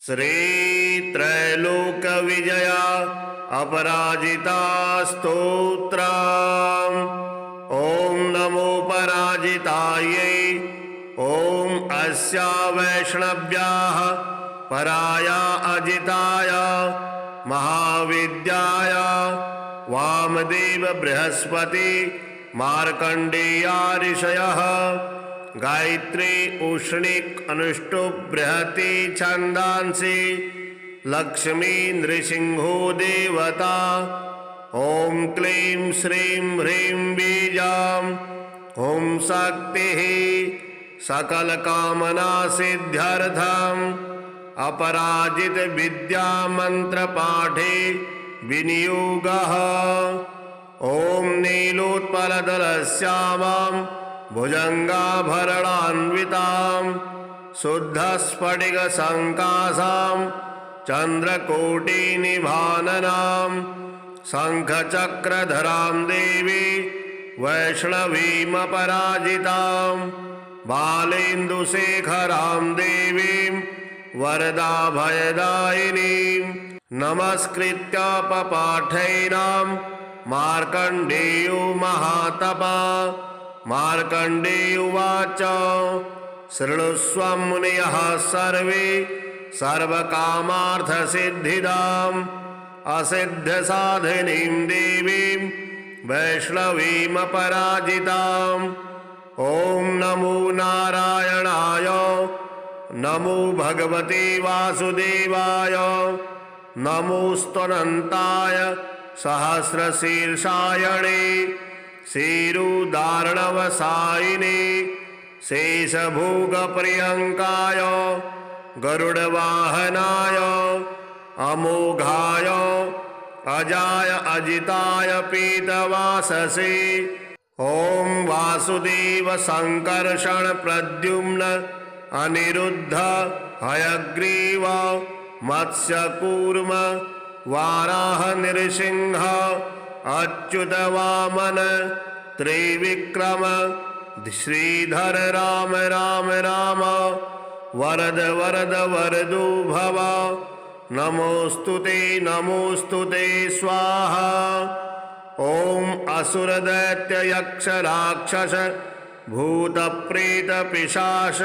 श्री त्रैलोक विजया अपराजिता स्तोत्रम्। ओम नमो पराजितायै। ओम अस्या वैष्णव्याः पराया अजिताय महाविद्याय वामदेव बृहस्पति मार्कंडेया ऋषयः गायत्री उष्णिक अनुष्टुप बृहति छंदांसि लक्ष्मी नृसिंहो देवता। ओम क्लीं श्रीं ह्रीं बीजाम्। ओम शक्तिः सकल कामना सिद्ध्यर्थम् अपराजित विद्या मंत्र पाठे विनियोगः। ओम नीलोत्पलदलश्यामां भुजंगाभरणान्वितां शुद्धस्फटिकसंकाशां चंद्रकोटिनिभाननां शंखचक्रधरां देवी वैष्णवीमपराजितां बालेन्दुशेखरां देवीं वरदाभयदायिनीं नमस्कृत्य पपाठैनां मार्कण्डेयो महातपा। मार्कण्डेय उवाच शृणुष्व मुनयः सर्वे सर्वकामार्थसिद्धिदाम् असिद्धसाधिनीं देवीं वैष्णवीमपराजिताम्। ओम नमो नारायणाय नमो भगवते वासुदेवाय नमोऽस्तुनन्ताय सहस्रशीर्षायणे शीरुदार्णवसायिने शेषभोगप्रियङ्काय गरुडवाहनाय अमोघाय अजाय अजिताय पीतवाससे। ओम वासुदेव संकर्षण प्रद्युम्न अनिरुद्ध हयग्रीव मत्स्यकूर्म वाराह नृसिंह अच्युत वामन त्रिविक्रम श्रीधर राम राम राम वरद वरद वरदो भव। नमोस्तुते स्वाहा। ओम असुर दैत्य यक्ष राक्षस भूत प्रेत पिशाच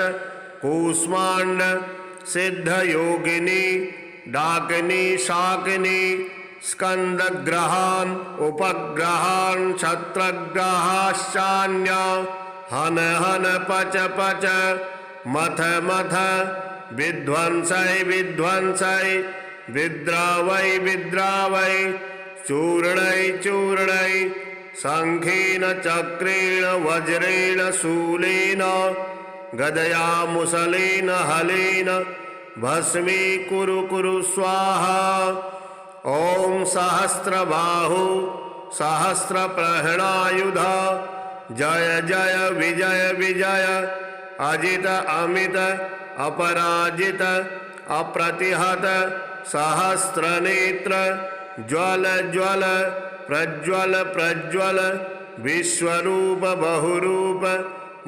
कूष्मांड सिद्ध योगिनी डाकिनी शाकिनी स्कंदग्रहान् उपग्रहान् छत्रग्रहाश्चान्य हन हन पच पच मथ मथ विध्वंसय विध्वंसय विद्रावय विद्रावय चूर्णय चूर्णय शंखेन चक्रेण वज्रेण शूलेन गदया मुसलेन हलेन भस्मी कुरु कुरु स्वाहा। ओम सहस्रबाहु सहस्रप्रहणायुध जय जय विजय विजय अजित अमित अपराजित अप्रतिहत सहस्रनेत्र ज्वल ज्वल प्रज्वल प्रज्वल विश्वरूप बहुरूप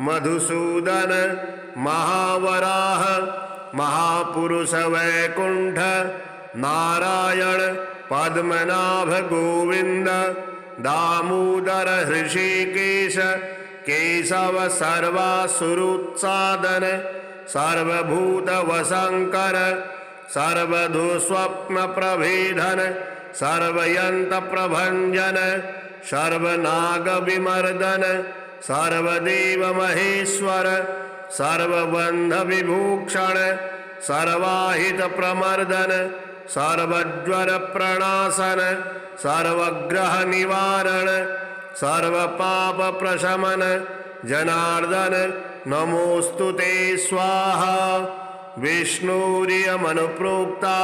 मधुसूदन महावराह महापुरुष वैकुंठ नारायण पद्मनाभ गोविंद दामोदर हृषिकेश केशव सर्वासुरोत्सादन सर्वभूत वशंकर सर्वधुस्वप्न प्रभेदन सर्वयंत प्रभंजन सर्वनाग विमर्दन सर्वदेव महेश्वर सर्वबंध विभूषण सर्वाहित प्रमर्दन सर्वज्वर प्रणाशन सर्वग्रह निवारण सर्वपाप प्रशमन जनार्दन नमोस्तुते स्वाहा। विष्णुरियमनुप्रोक्ता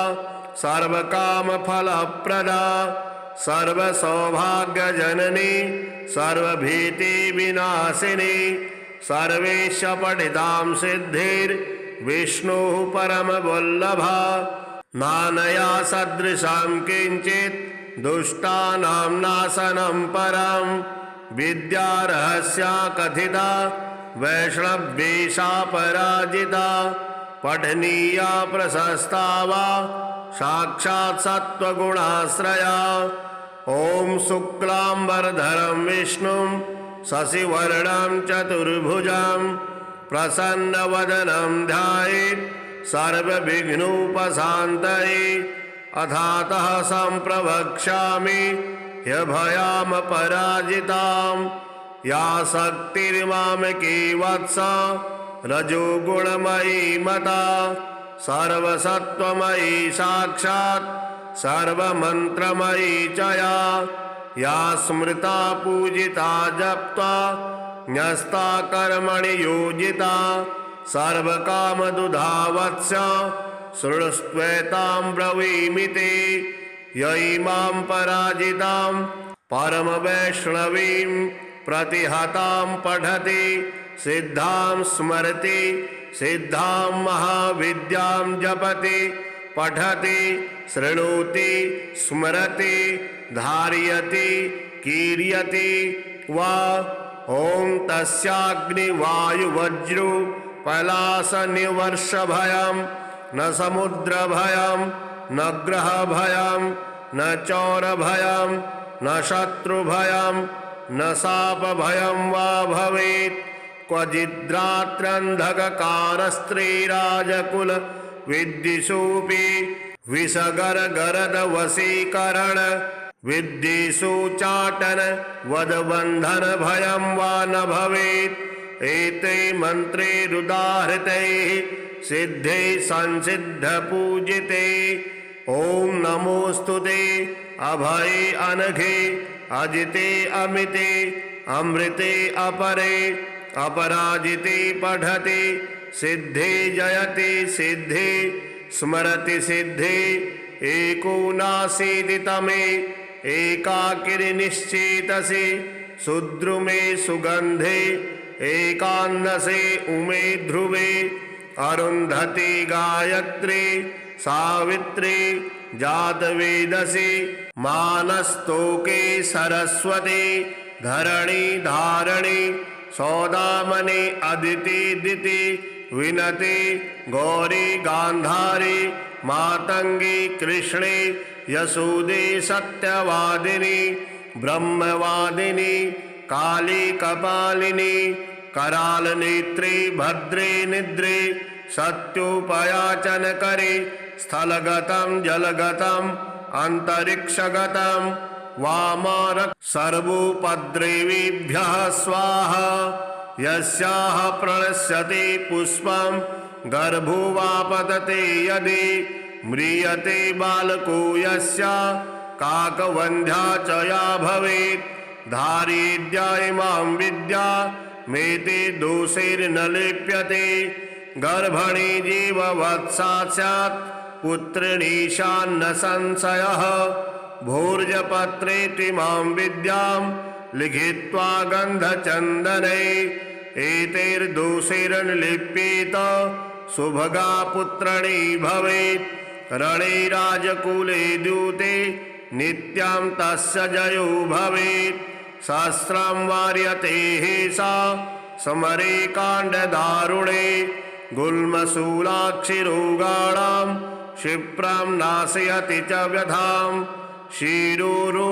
सर्वकामफलप्रदा सर्वसौभाग्यजननी सर्वभीतिविनाशिनी सर्वेश पठितां सिद्धिर्विष्णुः परमवल्लभा। नानया सदृशां किंचित् दुष्टानां नाशनं परं विद्या रहस्या कथिता वैष्णवेशा पराजिता पठनीया प्रशस्ता वा साक्षात् सत्त्वगुणाश्रया। ॐ शुक्लाम्बरधरं विष्णुं शशिवर्णं चतुर्भुजं प्रसन्नवदनं ध्यायेत् सर्वविघ्नोपशान्तये। अथातः सम्प्रवक्ष्यामि ह्यभयामपराजितां या शक्तिर्मामकी वत्स रजोगुणमयी मता सर्वसत्त्वमयी साक्षात् सर्वमन्त्रमयी च या स्मृता पूजिता जप्ता न्यस्ता कर्मणि योजिता सर्वकामदुधा वत्स शृणुस्त्वेतां ब्रवीमि ते। य इमां पराजितां परमवैष्णवीं प्रतिहतां पठति सिद्धां स्मरति सिद्धां महाविद्यां जपति पठति शृणोति स्मरति धारयति कीर्यति वा। ॐ तस्याग्निवायुवज्रो पलाशनिवर्षभयं न समुद्रभयं न ग्रहभयं न चौरभयं न शत्रुभयं न शापभयं वा भवेत्। क्वचिद्रात्रन्धककारस्त्रीराजकुल विद्दिषोऽपि विषगरगरदवशीकरण विद्दिषोच्चाटन वदबन्धन भयं वा न भवेत्। एते मन्त्रे रुदाहृतैः सिद्धे संसिद्धपूजिते। ॐ नमोऽस्तुते अभये अनघे अजिते अमिते अमृते अपरे अपराजिते पठति सिद्धे जयति सिद्धे स्मरति सिद्धे। एकोनाशीतितमे एकाकिनिश्चेतसि सुद्रुमे सुगन्धे एकादशे उमे ध्रुवे अरुन्धति गायत्री सावित्री जातवेदसी मानस्तोके सरस्वती धरणी धारणी सौदामणि अदिति दिति विनति गौरी गांधारी मातंगी कृष्णे यशोदे सत्यवादिनी ब्रह्मवादिनी काली कपालिनी कराल नेत्री भद्रे निद्रे सत्योपयाचन करे स्थलगतं जलगतं अंतरिक्षगतं वामारक सर्वोपद्रवेभ्यः स्वाहा। यस्याः प्रणश्यते पुष्पं गर्भो वा पतते यदि म्रियते बालको यस्या काकवन्ध्या च या भवेत्। धारयेद्या इमां विद्या मेते दोषैर्न लिप्यते। गर्भणी जीववत्सा स्यात् पुत्रिणीशान्न संशयः। भोर्जपत्रेतिमां विद्यां लिखित्वा गन्धचन्दने एतैर्दोषैर्नलिप्येत सुभगा पुत्रिणी भवेत्। रणे राजकुले दूते नित्यं तस्य जयो भवेत्। सहस्रं वार्यते सा समरे काण्डदारुणे गुल्मशूलाक्षिरोगाणां क्षिप्रं नाशयति च व्यथां। क्षीरोरोगज्वराणां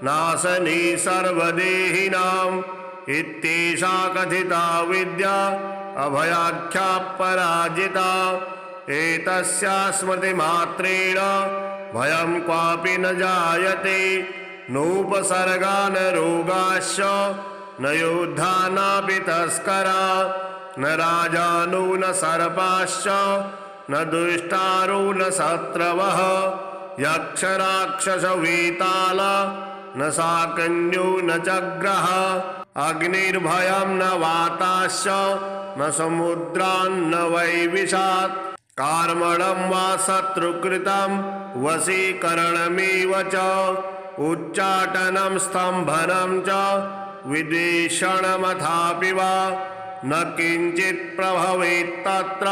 नाशनी सर्वदेहिनाम् इत्येषा कथिता विद्या अभयाख्या पराजिता। एतस्या स्मृतिमात्रेण भयं क्वापि न जायते। नोपसर्गा न रोगाश्च न योद्धा नापि तस्करा न राजानो न सर्पाश्च न दुष्टारो न शत्रवः यक्षराक्षसवेताला न शाकन्यो न चग्रः। अग्निर्भयं न वाताश्च न समुद्रान्न वै विशात्। कार्मणं वा शत्रुकृतं वशीकरणमेव च उच्चाटनं स्तम्भनं च विदेशणमथापि वा न किञ्चित् प्रभवेत्तत्र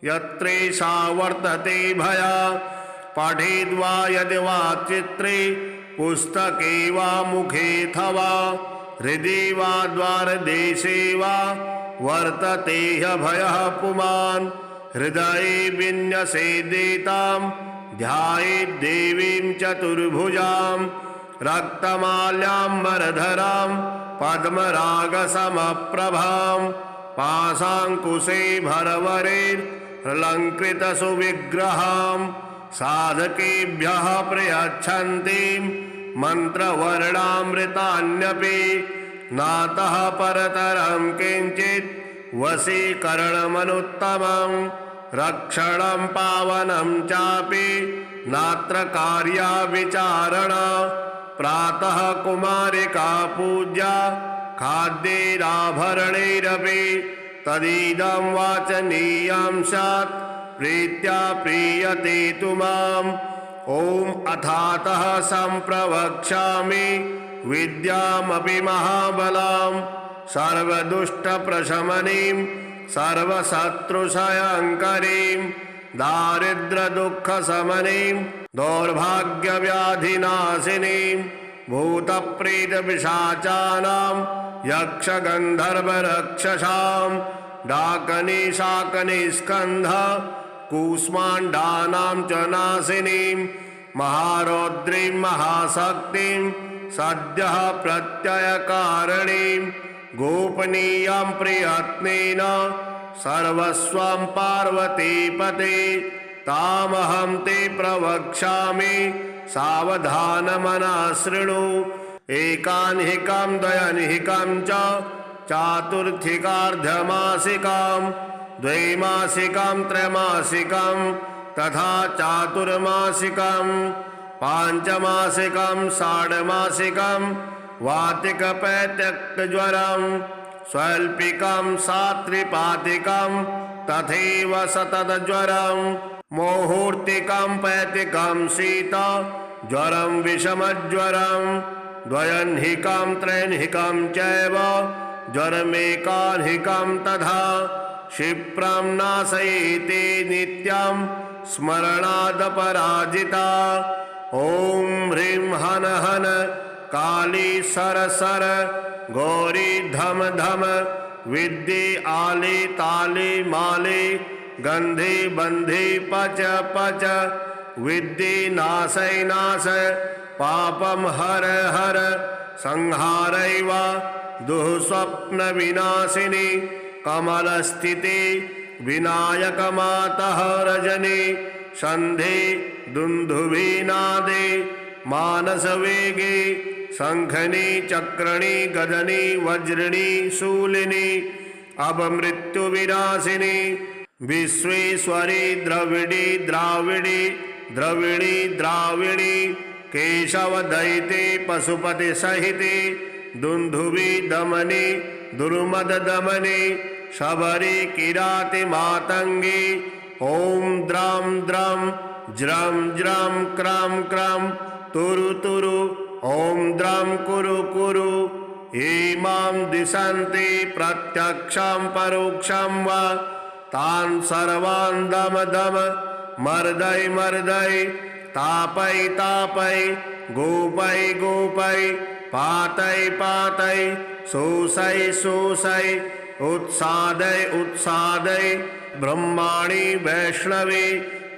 यत्रेषा वर्तते भया। पठेद्वा यदि वा चित्रे पुस्तके वा मुखेऽथवा हृदि वा द्वारदेशे वा वर्तते ह्यभयः पुमान् हृदये विन्यसेदेतां ध्यायेद्देवीं चतुर्भुजां रक्तमाल्याम्बरधरां पद्मरागसमप्रभां पाशाङ्कुशे भरवरेर्लङ्कृतसुविग्रहां साधकेभ्यः प्रयच्छन्तीं मन्त्रवर्णामृतान्यपि नातः परतरं किञ्चित् वशीकरणमनुत्तमं रक्षणं पावनं चापि नात्र कार्या विचारणा प्रातः कुमारिका पूजा खाद्यैराभरणैरपि तदिदं वाचनीयं स्यात् प्रीत्या प्रीयते तु माम् ॐ अथातः सम्प्रवक्ष्यामि विद्यामपि महाबलां सर्वदुष्टप्रशमनीं सर्वशत्रुक्षयङ्करीं दारिद्र्यदुःखशमनीं दौर्भाग्यव्याधिनाशिनीं भूतप्रेतपिशाचानां यक्षगन्धर्वरक्षसां डाकनिशाकनिस्कन्ध कूष्माण्डानां च नाशिनीं महारौद्रीं महाशक्तिं सद्यः प्रत्ययकारिणीं गोपनीयां प्रयत्नेन सर्वस्वं पार्वतीपते तामहं ते प्रवक्ष्यामि सावधानमनः शृणु एकान्हिकां द्वयन्हिकां च चातुर्थिकार्धमासिकां द्वैमासिकां त्रैमासिकां तथा चातुर्मासिकां पांचमासिकां षाड्मासिकां वातिकपैत्यक्तज्वरं स्वल्पिकां सात्रिपातिकां तथैव सततज्वरं मुहूर्तिकां पैतिकां शीत ज्वरं विषमज्वरं द्वयन्हिकां त्रैन्हिकां चैव ज्वरमेकान्हिकां तथा क्षिप्रं नाशयेते नित्यं स्मरणादपराजिता ॐ ह्रीं हन हन काली सर सर गौरी धम धम विद्ये आले ताले माले गंधे बंधे पच पच विद्ये नाशय नाशय पापम हर हर संहारैव दुःस्वप्न विनाशिनी कमलस्थिते विनायकमातः रजनी संधे दुन्दुभिनादे मानसवेगे शंखनी चक्रणी गदनी वज्रणी शूलिनी अपमृत्युविनाशिनी विश्वेश्वरी द्रविड़ी द्राविड़ी द्रविणी द्राविणी केशवदयिते पशुपति सहिते दुन्दुभि दमनी दुर्मद दमनी शबरी किराति मातंगी ओम द्राम द्राम ज्रम ज्रम क्रम क्रम तुरु तुरु ओम द्राम कुरु कुरु इमां दिशन्ति प्रत्यक्षं परोक्षं वा तान् सर्वान् दम दम मर्दय मर्दय तापय तापय गोपय गोपय पातय पातय शोषय शोषय उत्सादय उत्सादय ब्रह्माणि वैष्णवी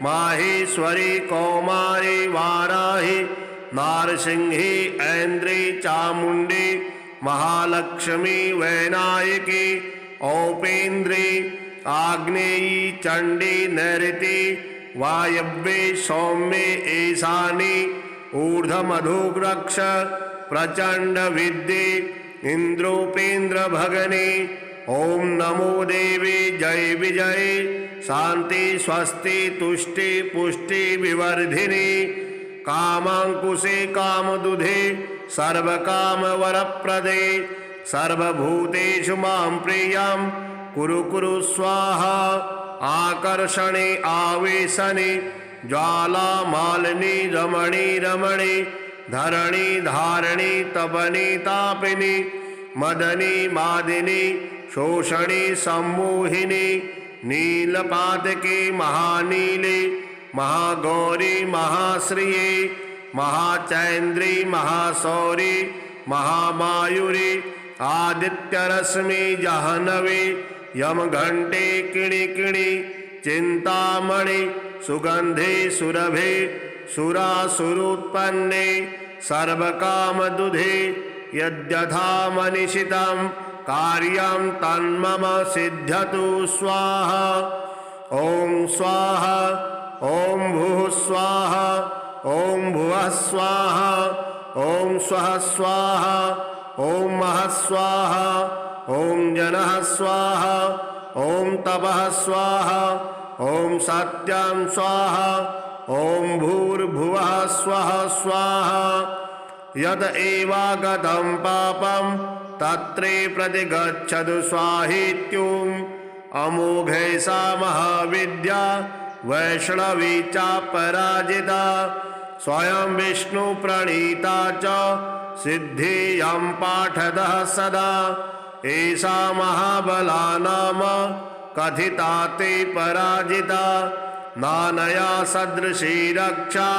माहेश्वरी कौमारी वाराही नारसिंही ऐन्द्री चामुंडी महालक्ष्मी वैनायकी औपेन्द्री आग्नेयी चंडी नैऋति वायव्ये सौम्ये ईशानी ऊर्ध्वमधुग्रक्ष प्रचंड विद्ये इंद्रोपेन्द्र भगनी ओम नमो देवी जय विजय शांति स्वस्ति तुष्टि पुष्टि विवर्धिनी कामांकुशे कामदुधे सर्वकाम वरप्रदे सर्वभूतेषु मां प्रियं कुरु कुरु स्वाहा आकर्षणे आवेशने ज्वाला मालिनी रमणी रमणी धरणी धारणी तपनी तापिनी मदनी मादिनी शोषणी सम्मोहिनी नीलपातके महानीले महागौरी महाश्रिये महाचैन्द्री महाशौरी महामायुरी आदित्यरश्मि जाह्नवी यमघंटे किणि किणि चिंतामणि सुगंधे सुरभे सुरासुरोत्पन्ने सर्वकामदुधे यद्यथा मनीषितं कार्यं तन्मम सिद्ध्यतु स्वाहा। ॐ स्वाहा ॐ भूः स्वाहा ॐ भुवः स्वाहा ॐ स्वः स्वाहा ॐ महः स्वाहा ॐ जनः स्वाहा ॐ तपः स्वाहा ॐ सत्यं स्वाहा ॐ भूर्भुवः स्वः स्वाहा। यद एवागतं पापं तत्रे प्रतिगच्छतु स्वाहेत्युम् अमोघे सा महाविद्या वैष्णवी चापराजिता स्वयं विष्णु प्रणीता च सिद्धियं पाठदः सदा एषा महाबला नाम कथिता ते पराजिता नानया सदृशी रक्षा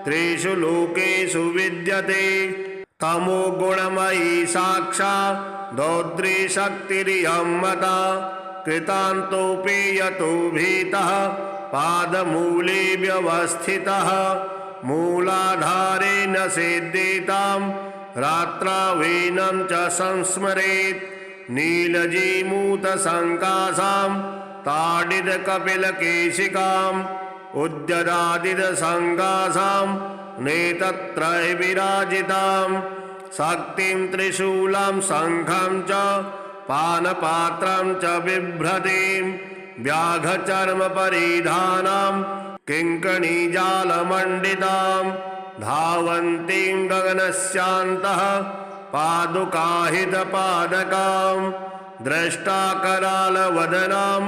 त्रिषु लोकेषु विद्यते तमो गुणमयी साक्षात् रौद्री शक्तिरियं मता कृतान्तोऽपि यतो भीतः पादमूले व्यवस्थितः मूलाधारेण सिद्धितां रात्रावीनं च संस्मरेत् नीलजीमूतसङ्कासां ताडितकपिलकेशिकाम् उद्यदादितसङ्कासां नेतत्रय विराजितां शक्तिं त्रिशूलं शङ्खं च पानपात्रं च बिभ्रतीं व्याघचर्मपरिधानां किङ्कणीजालमण्डितां धावन्तीं गगनस्यान्तः पादुकाहितपादकां द्रष्टाकरालवदनां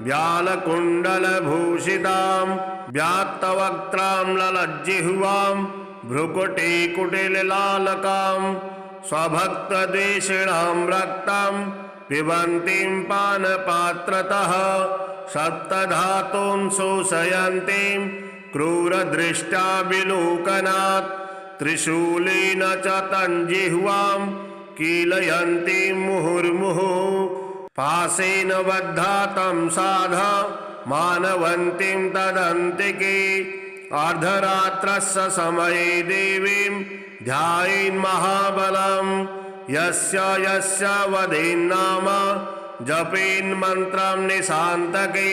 व्यालकुण्डलभूषितां व्यात्तवक्त्रां ललज्जिह्वां भ्रुकुटीकुटिललालकां स्वभक्तद्वेषिणां रक्तं पिबन्तीं पानपात्रतः सप्तधातून् शोषयन्तीं क्रूरदृष्ट्या विलोकनात् त्रिशूलेन च तञ्जिह्वां कीलयन्तीं मुहुर्मुहुः पाशेन बद्धा तं साधा मानवन्तीं तदन्तिके अर्धरात्रस्य समये देवीं ध्यायेन्महाबलं यस्य यस्य वदेन्नाम जपेन्मन्त्रं निशान्तके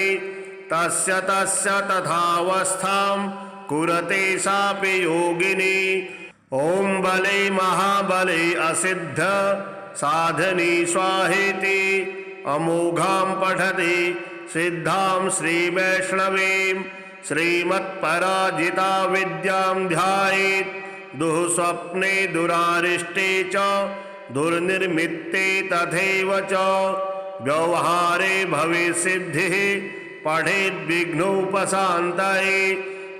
तस्य तस्य तथावस्थां कुरते सापि योगिनी। ॐ बले महाबले असिद्ध साधनी स्वाहेति अमोघां पठति सिद्धां श्रीवैष्णवीं श्रीमत्पराजिता विद्यां ध्यायेत् दुःस्वप्ने दुरारिष्टे च दुर्निर्मित्ते तथैव च व्यवहारे भवेत्सिद्धिः पठेद्विघ्नोपशान्तये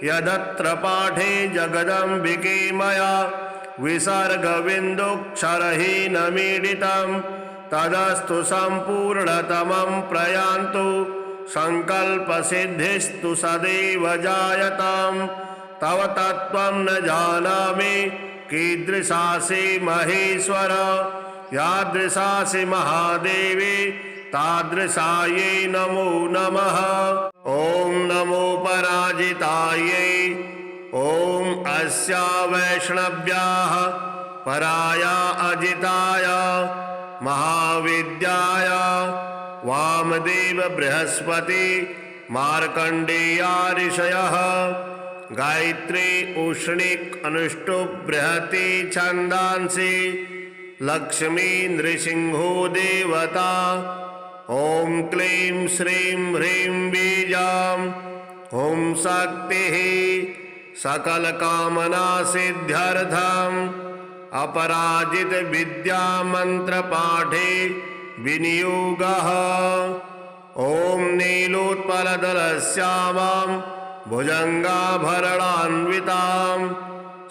यदत्र पाठे जगदम्बिके मया विसर्गबिन्दुक्षरहीनमीडितं तदस्तु सम्पूर्णतमं प्रयान्तु संकल्पसिद्धिस्तु सदैव जायताम्। तव तत्त्वं न जानामि कीदृशासि महेश्वर यादृशासि महादेवी तादृशायै नमो नमः। ॐ नमो पराजितायै ॐ अस्या वैष्णव्याः पराया अजिताय महाविद्याय वामदेव बृहस्पति मार्कण्डेया ऋषयः गायत्री उष्णिक अनुष्टुप बृहति छन्दांसि लक्ष्मी नृसिंहो देवता। ॐ क्लीं श्रीं ह्रीं बीजां ॐ शक्तिः सकलकामना सिद्ध्यर्थम् अपराजित विद्या मंत्र पाठे विनियोगः। ॐ नीलोत्पलदलश्यामां भुजंगाभरणान्वितां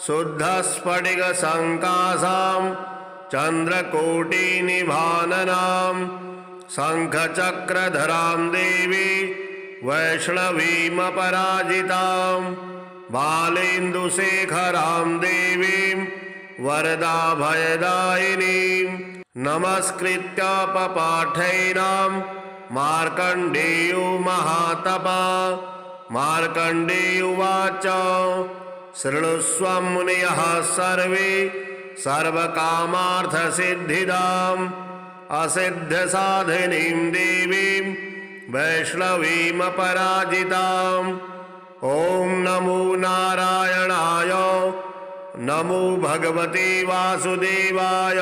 शुद्धस्फटिकसङ्कासां चन्द्रकोटिनिभाननां शङ्खचक्रधरां देवी वैष्णवीमपराजितां बालेन्दुशेखरां देवीं वरदाभयदायिनीं नमस्कृत्य पपाठैनां मार्कण्डेयो महातपा। मार्कण्डेय उवाच शृणुष्व मुनयः सर्वे सर्वकामार्थसिद्धिदाम् असिद्ध्यसाधिनीं देवीं वैष्णवीमपराजिताम्। ॐ नमो नारायणाय नमो भगवते वासुदेवाय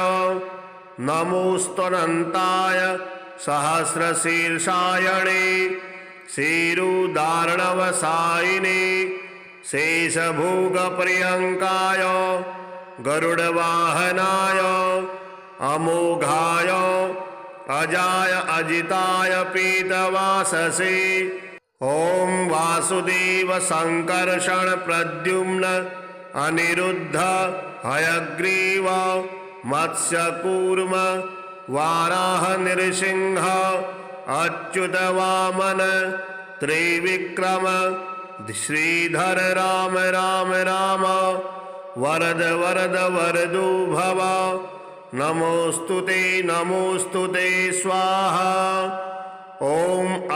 नमोऽस्तुनन्ताय सहस्रशीर्षायणे क्षीरोदार्णवसायिने शेषभोगप्रियङ्काय गरुडवाहनाय अमोघाय अजाय अजिताय पीतवाससे। ॐ वासुदेव संकर्षण प्रद्युम्न अनिरुद्ध हयग्रीव मत्स्यकूर्म वाराह नृसिंह अच्युत वामन त्रिविक्रम श्रीधर राम राम राम वरद वरद वरदो भव। नमोस्तुते स्वाहा। ॐ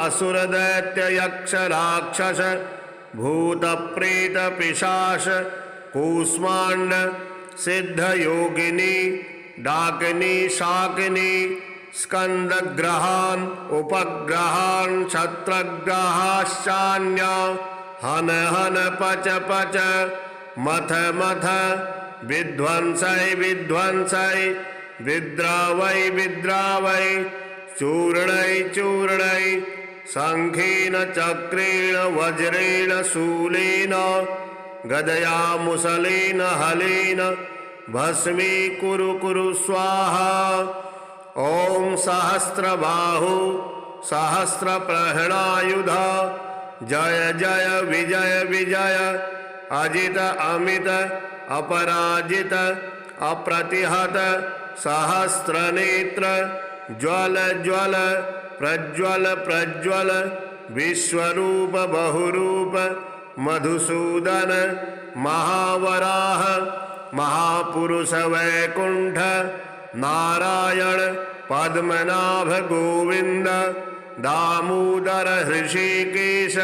असुर दैत्य यक्ष राक्षस भूत प्रेत पिशाच कूष्मांड सिद्ध योगिनी डाकिनी शाकिनी स्कंदग्रहान् उपग्रहान् छत्रग्रहाश्चान्य हन हन पच पच मथ मथ विध्वंसै विध्वंसै विद्रावै विद्रावै चूर्णै चूर्णै शंखेन चक्रेण वज्रेण शूलेन गदया मुसलेन हलेन भस्मी कुरु कुरु स्वाहा। ॐ सहस्रबाहु सहस्रप्रहणायुध जय जय विजय विजय अजित अमित अपराजित अप्रतिहत सहस्रनेत्र ज्वल ज्वल प्रज्वल प्रज्वल विश्वरूप बहुरूप मधुसूदन महावराह महापुरुष वैकुंठ नारायण पद्मनाभ गोविंद दामोदर हृषिकेश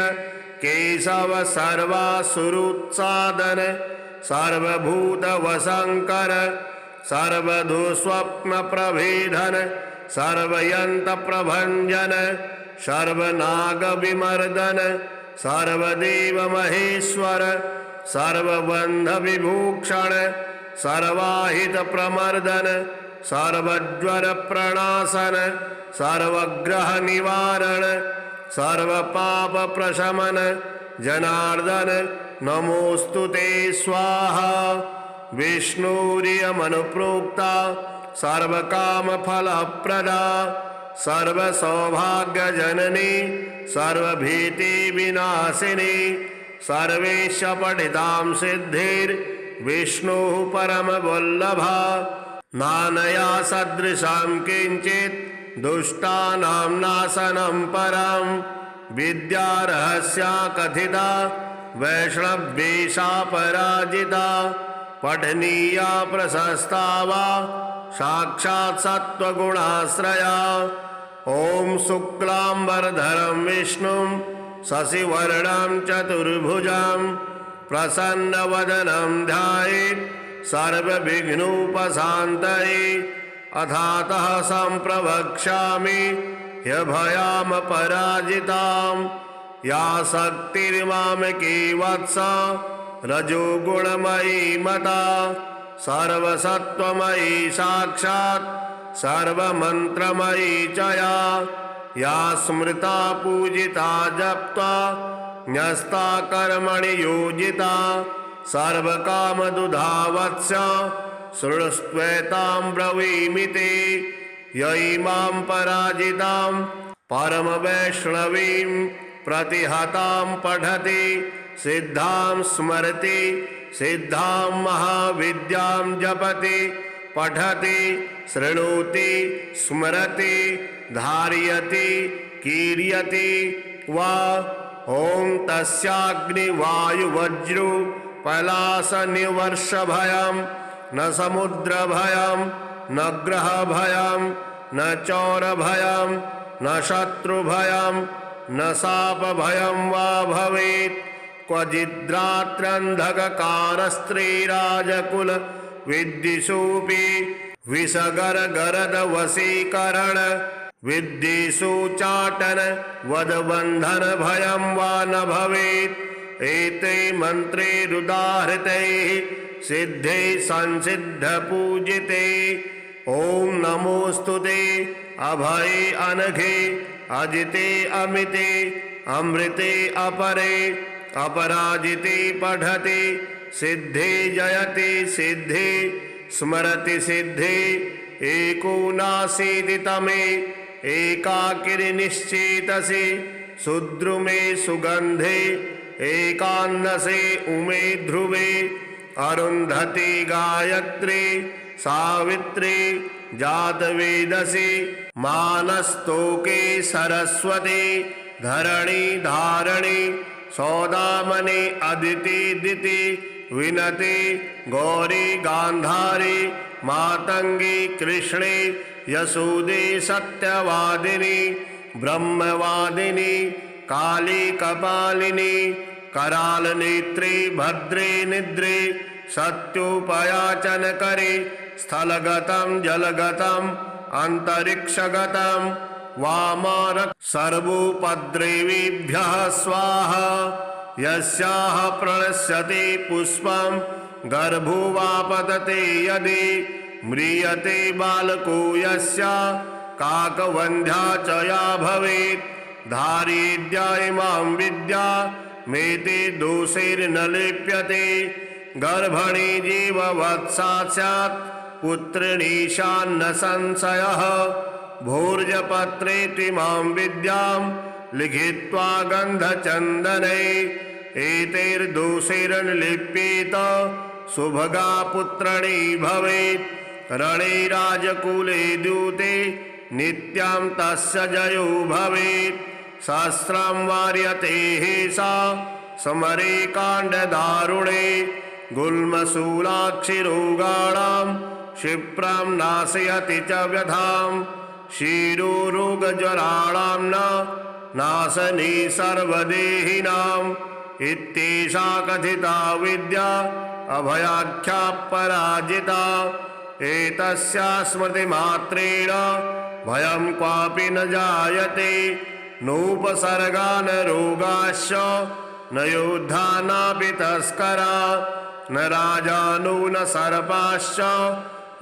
केशव सर्वासुरोत्सादन सर्वभूत वशंकर सर्वधुस्वप्न प्रभेदन सर्वयंत प्रभंजन सर्वनाग विमर्दन सर्वदेव महेश्वर सर्वबंध विभूषण सर्वाहित प्रमर्दन सर्वज्वर प्रणाशन सर्वग्रह निवारण सर्वपाप प्रशमन जनार्दन नमोस्तुते स्वाहा। विष्णुरियमनुप्रोक्ता सर्वकामफलप्रदा सर्वसौभाग्यजननी सर्वभीतिविनाशिनी सर्वेश पठितां सिद्धिर्विष्णुः परमवल्लभा। नानया सदृशां किञ्चित् दुष्टानां नाशनं परं विद्या रहस्या कथिता वैष्णवेशा पराजिता पठनीया प्रशस्ता वा साक्षात् सत्त्वगुणाश्रया। ॐ शुक्लांबरधरं विष्णुं शशिवर्णं चतुर्भुजं प्रसन्नवदनं ध्यायेत् सर्वविघ्नोपशान्तये। अथातः सम्प्रवक्ष्यामि ह्यभयामपराजितां या शक्तिर्मामकी वत्स रजोगुणमयी मता सर्वसत्त्वमयी साक्षात् सर्वमन्त्रमयी च या स्मृता पूजिता जप्ता न्यस्ता कर्मणि योजिता सर्वकामदुधा वत्स शृणुस्त्वेतां ब्रवीमि ते। यैमां पराजितां परमवैष्णवीं प्रतिहतां पठति सिद्धां स्मरति सिद्धां महाविद्यां जपति पठति शृणोति स्मरति धारयति कीर्यति वा। ॐ तस्याग्निवायुवज्रो पलाशनिवर्षभयं न समुद्रभयं न ग्रहभयं न चौरभयं न शत्रुभयं न शापभयं वा भवेत्। क्वचिद्रात्रन्धककारस्त्रीराजकुल विद्दिषुऽपि विषगरगरदवशीकरण विद्दिषुचाटन वधबन्धन भयं वा न भवेत्। एते मन्त्रैरुदाहृतैः सिद्धे संसिद्धपूजिते। ॐ नमोऽस्तुते अभये अनघे अजिते अमिते अमृते अपरे अपराजिते पठति सिद्धे जयति सिद्धे स्मरति सिद्धे। एकोनाशीतितमे एकाकिनिश्चेतसि सुद्रुमे सुगन्धे एकादशे उमे ध्रुवे अरुन्धति गायत्री सावित्री जातवेदसी मानस्तोके सरस्वती धरणी धारणी सौदामणि अदिति दिति विनति गौरी गांधारी मातंगी कृष्णे यशोदे सत्यवादिनी ब्रह्मवादिनी काली कपालिनी कराल नेत्री भद्रे निद्रे सत्योपयाचन करे स्थलगतं जलगतं अंतरिक्षगतं वामरक् सर्वोपद्रवेभ्यः स्वाहा। यस्याः प्रणश्यते पुष्पं गर्भो वा पतते यदि म्रियते बालको यस्या काकवन्ध्या च या भवेत्। धारिद्या इमां विद्या मेते दोषैर्न लिप्यते। गर्भणी जीववत्सा स्यात् पुत्रिणीशान्न संशयः। भोर्जपत्रे त्विमां विद्यां लिखित्वा गन्धचन्दने एतैर्दोषैर्नलिप्येत सुभगा पुत्रिणी भवेत्। रणे राजकुले दूते नित्यं तस्य जयो भवेत्। सहस्रं वार्यते सा समरे काण्डदारुणे गुल्मशूलाक्षिरोगाणां क्षिप्रं नाशयति च व्यधां। क्षीरोरोगज्वराणां नाशनी सर्वदेहिनाम् इत्येषा कथिता विद्या अभयाख्या पराजिता। एतस्या स्मृतिमात्रेण भयं क्वापि न जायते। नोपसर्गा न रोगाश्च न योद्धा नापि तस्करा न राजानो न सर्पाश्च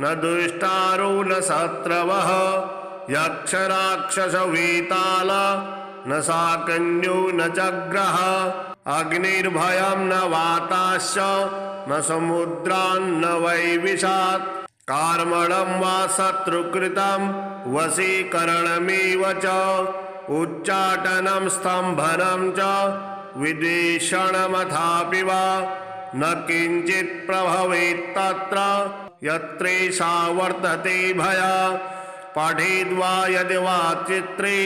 न दुष्टारो न शत्रवः। यक्षराक्षसवेताला न शाकन्यो न चग्रः। अग्निर्भयं न वाताश्च न समुद्रान्न वै विशात्। कार्मणं वा शत्रुकृतं वशीकरणमेव च उच्चाटनं स्तम्भनं च विद्वेषणमथापि वा न किञ्चित् प्रभवेत्तत्र यत्रेषा वर्तते भया। पठेद्वा यदि वा चित्रे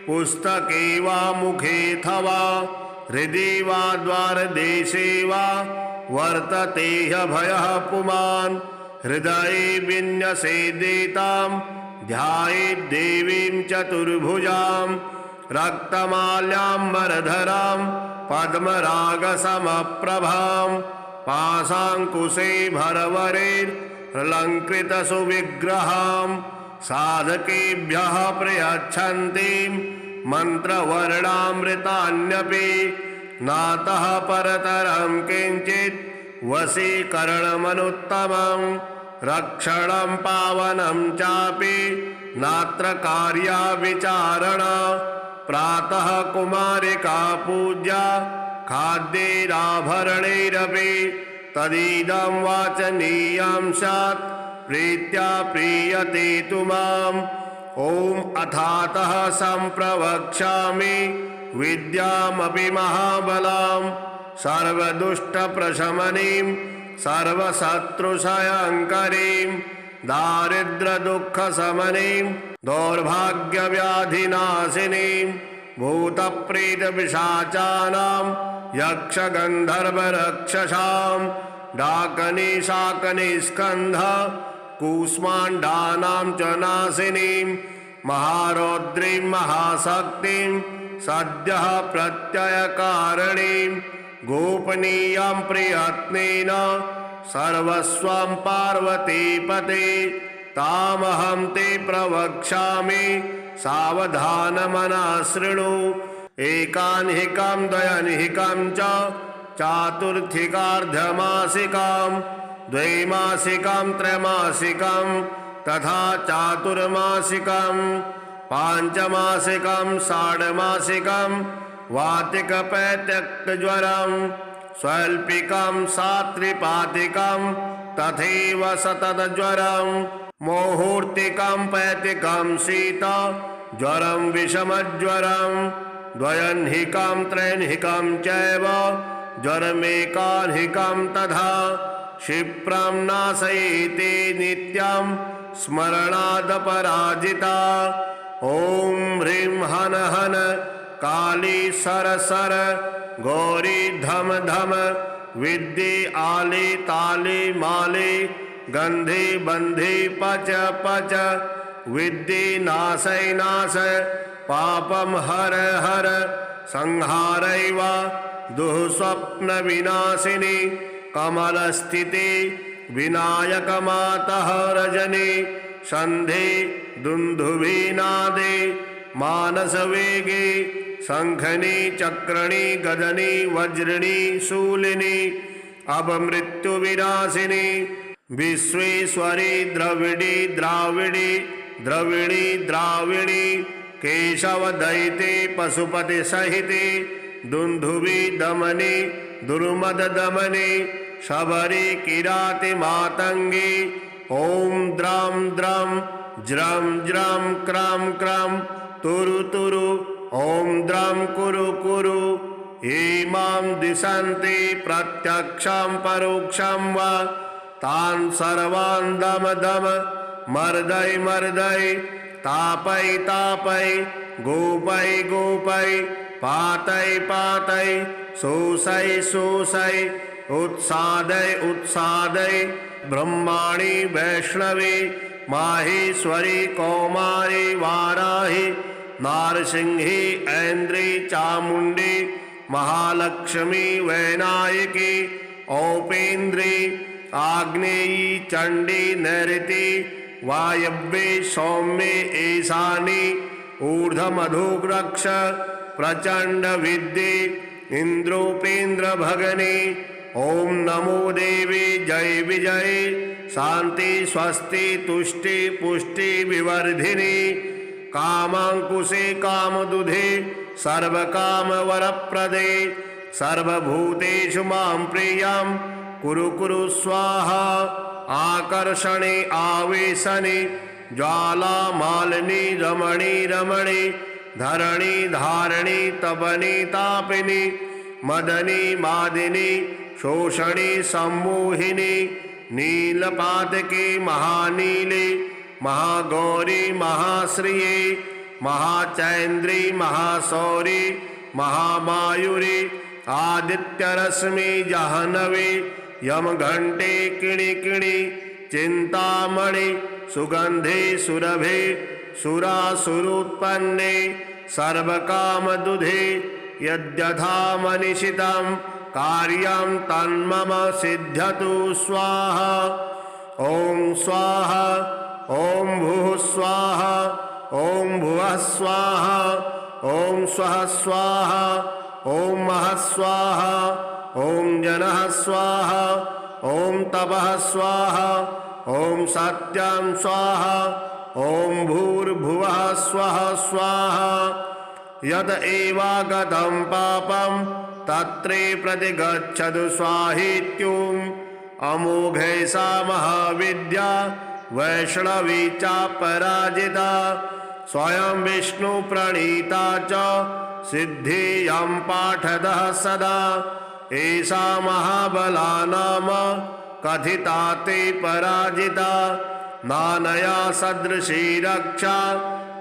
पुस्तके वा मुखेऽथवा हृदि वा द्वारदेशे वा वर्तते ह्यभयः पुमान्। हृदये विन्यसेदेतां ध्यायेद्देवीं चतुर्भुजां रक्तमाल्याम्बरधरां पद्मरागसमप्रभां पाशाङ्कुशे भरवरेर्लङ्कृतसुविग्रहां साधकेभ्यः प्रयच्छन्तीं मन्त्रवर्णामृतान्यपि नातः परतरं किञ्चित् वशीकरणमनुत्तमं। रक्षणं पावनं चापि नात्र कार्या विचारणा। प्रातः कुमारिका पूज्या खाद्यैराभरणैरपि तदिदं वाचनीयं स्यात् प्रीत्या प्रीयते तु माम्। ॐ अथातः सम्प्रवक्ष्यामि विद्यामपि महाबलां सर्वदुष्टप्रशमनीं सर्वशत्रुक्षयङ्करीं दारिद्र्यदुःखशमनीं दौर्भाग्यव्याधिनाशिनीं भूतप्रेतपिशाचानां यक्षगन्धर्वरक्षसां डाकनिशाकनिस्कन्ध कूष्माण्डानां च नाशिनीं महारौद्रीं महाशक्तिं सद्यः प्रत्ययकारिणीं गोपनीयां प्रियत्नेन सर्वस्वं पार्वतीपते तामहं ते प्रवक्ष्यामि सावधानमनः शृणु। एकान्हिकं द्वयन्हिकं च चातुर्थिकार्धमासिकां द्वैमासिकां त्रैमासिकां तथा चातुर्मासिकां पांचमासिकां षाड्मासिकां वातिकपैत्यक्तज्वरं स्वल्पिकां सात्रिपातिकां तथैव सततज्वरं मुहूर्तिकां पैतिकां शीत ज्वरं विषमज्वरं द्वयन्हिकां त्रैन्हिकां चैव ज्वरमेकान्हिकां तथा क्षिप्रं नाशयेते नित्यं स्मरणादपराजिता। ॐ ह्रीं हन हन काली सर सर गौरी धम धम विद्ये आले ताले माले गंधे बंधे पच पच विद्ये नाशय नाशय पापम हर हर संहारैव दुःस्वप्न विनाशिनी कमलस्थिते विनायक मातः रजनी संधे दुन्दुभिनादे मानसवेगे शंखनी चक्रणी गदनी वज्रणी शूलिनी अपमृत्युविनाशिनी विश्वेश्वरी द्रविड़ी द्राविड़ी द्रविणी द्राविणी केशवदयिते पशुपति सहिते दुन्दुभि दमनी दुर्मद दमनी शबरी किराति मातंगी ओम द्रम द्रम ज्रम ज्रम क्रम क्रम तुरु तुरु ओम द्रम कुरु कुरु इमां दिशन्ति प्रत्यक्षं परोक्षं वा तान् सर्वान् दम दम मर्दय मर्दय तापय तापय गोपय गोपय पातय पातय शोषय शोषय उत्सादय उत्सादय ब्रह्माणी वैष्णवी माहेश्वरी कौमारी वाराही नारसिंही ऐन्द्री चामुंडी महालक्ष्मी वैनायकी औपेन्द्री आग्नेयी चंडी नैऋति वायव्ये सौम्ये ईशानी ऊर्ध्वमधुग्रक्ष प्रचंड विद्ये इंद्रोपेन्द्र भगनी ओम नमो देवी जय विजय शांति स्वस्ति तुष्टि पुष्टि विवर्धिनी कामांकुशे कामदुधे सर्वकाम वरप्रदे सर्वभूतेषु मां प्रियं कुरु कुरु स्वाहा आकर्षणे आवेशने ज्वाला मालिनी रमणी रमणी धरणी धारणी तपनी तापिनी मदनी मादिनी शोषणी सम्मोहिनी नीलपातके महानीले महागौरी महाश्रिये महाचैन्द्री महाशौरी महामायुरी आदित्यरश्मि जहनवे यमघंटे किणि किणि चिंतामणि सुगंधे सुरभे सुरासुरोत्पन्ने सर्वकामदुधे यद्यथा मनीषितं कार्यं तन्मम सिद्ध्यतु स्वाहा ओम स्वाहा ओम भूः स्वाहा ओम भुवः स्वाहा ओम स्वः स्वाहा ओम महः स्वाहा ओम जनः स्वाहा ओम तपः स्वाहा ओम सत्यं स्वाहा ओम भूर्भुवः स्वः स्वाहा यद एवागतं पापं तत्रे प्रतिगच्छतु स्वाहेत्युम् अमोघैषा महाविद्या वैष्णवी चापराजिता स्वयं विष्णु प्रणीता च सिद्धियं पाठदः सदा एषा महाबला नाम कथिता ते पराजिता नानया सदृशी रक्षा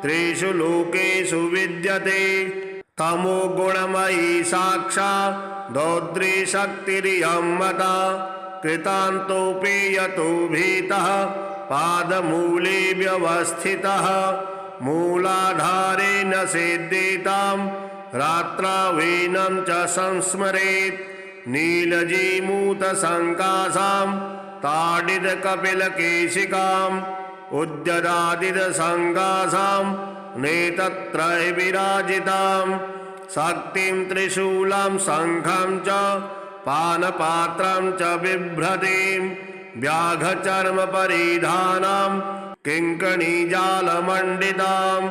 त्रिषु लोकेषु विद्यते तमो गुणमयी साक्षात् दौद्री शक्तिरियं मता कृतान्तोऽपि यतो भीतः पादमूले व्यवस्थितः मूलाधारे न सेद्येतां रात्रावीनं च संस्मरेत् नीलजीमूतसङ्कासां ताडितकपिलकेशिकाम् उद्यदादितसङ्कासां नेतत्रय विराजितां शक्तिं त्रिशूलं शङ्खं च पानपात्रं च बिभ्रतीं व्याघचर्मपरिधानां किङ्कणीजालमण्डितां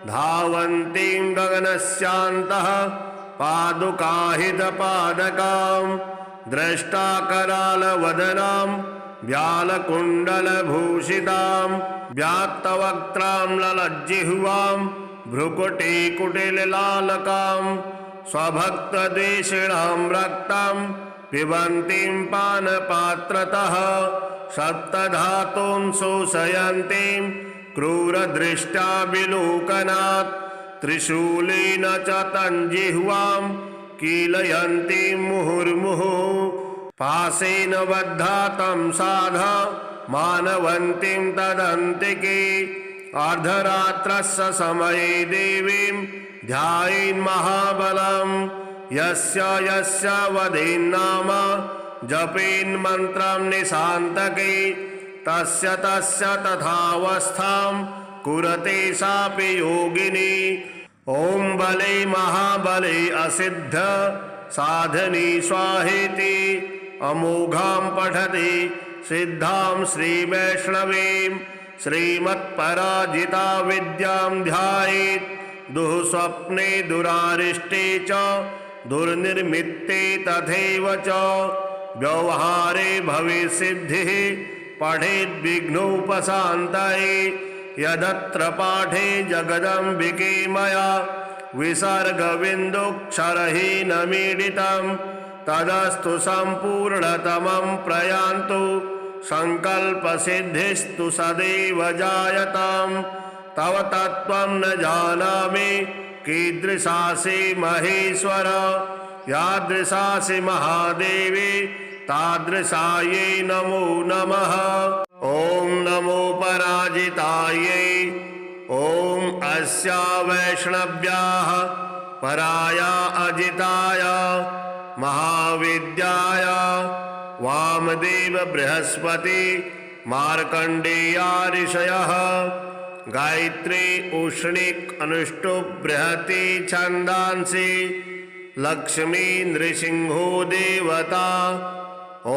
धावन्तीं गगनस्यान्तः पादुकाहितपादकां द्रष्टाकरालवदनां व्यालकुण्डलभूषितां व्यात्तवक्त्रां ललज्जिह्वां भ्रुकुटीकुटिललालकां स्वभक्तद्वेषिणां रक्तं पिबन्तीं पानपात्रतः सप्तधातून् शोषयन्तीं क्रूरदृष्ट्या विलोकनात् त्रिशूलेन च तञ्जिह्वां कीलयन्तीं मुहुर्मुहुः पाशेन बद्धा तं साधा मानवन्तीं तदन्तिके अर्धरात्रस्य समये देवीं ध्यायेन्महाबलं यस्य वदेन्नाम जपेन्मन्त्रं निशान्तके तस्य तथावस्थां कुरते सापि योगिनी। ॐ बले महाबले असिद्ध साधनी स्वाहेति अमोघां पठति सिद्धां श्रीवैष्णवीं श्रीमत्पराजिता विद्यां ध्यायेत् दुःस्वप्ने दुरारिष्टे च दुर्निर्मित्ते तथैव च व्यवहारे भवेत्सिद्धिः पठेद् विघ्नोपशान्तये यदत्र पाठे जगदम्बिके मया विसर्गबिन्दुक्षरहीनमीडितं तदस्तु सम्पूर्णतमं प्रयान्तु संकल्पसिद्धिस्तु सदैव जायतां तव तत्त्वं न जानामि कीदृशासि महेश्वर यादृशासि महादेवी तादृशायै नमो नमः। ॐ नमो पराजितायै ॐ अस्या वैष्णव्याः पराया अजिताय महाविद्याय वामदेव बृहस्पति मार्कण्डेया ऋषयः गायत्री उष्णिक अनुष्टुप् बृहति छन्दांसि लक्ष्मी नृसिंहो देवता ॐ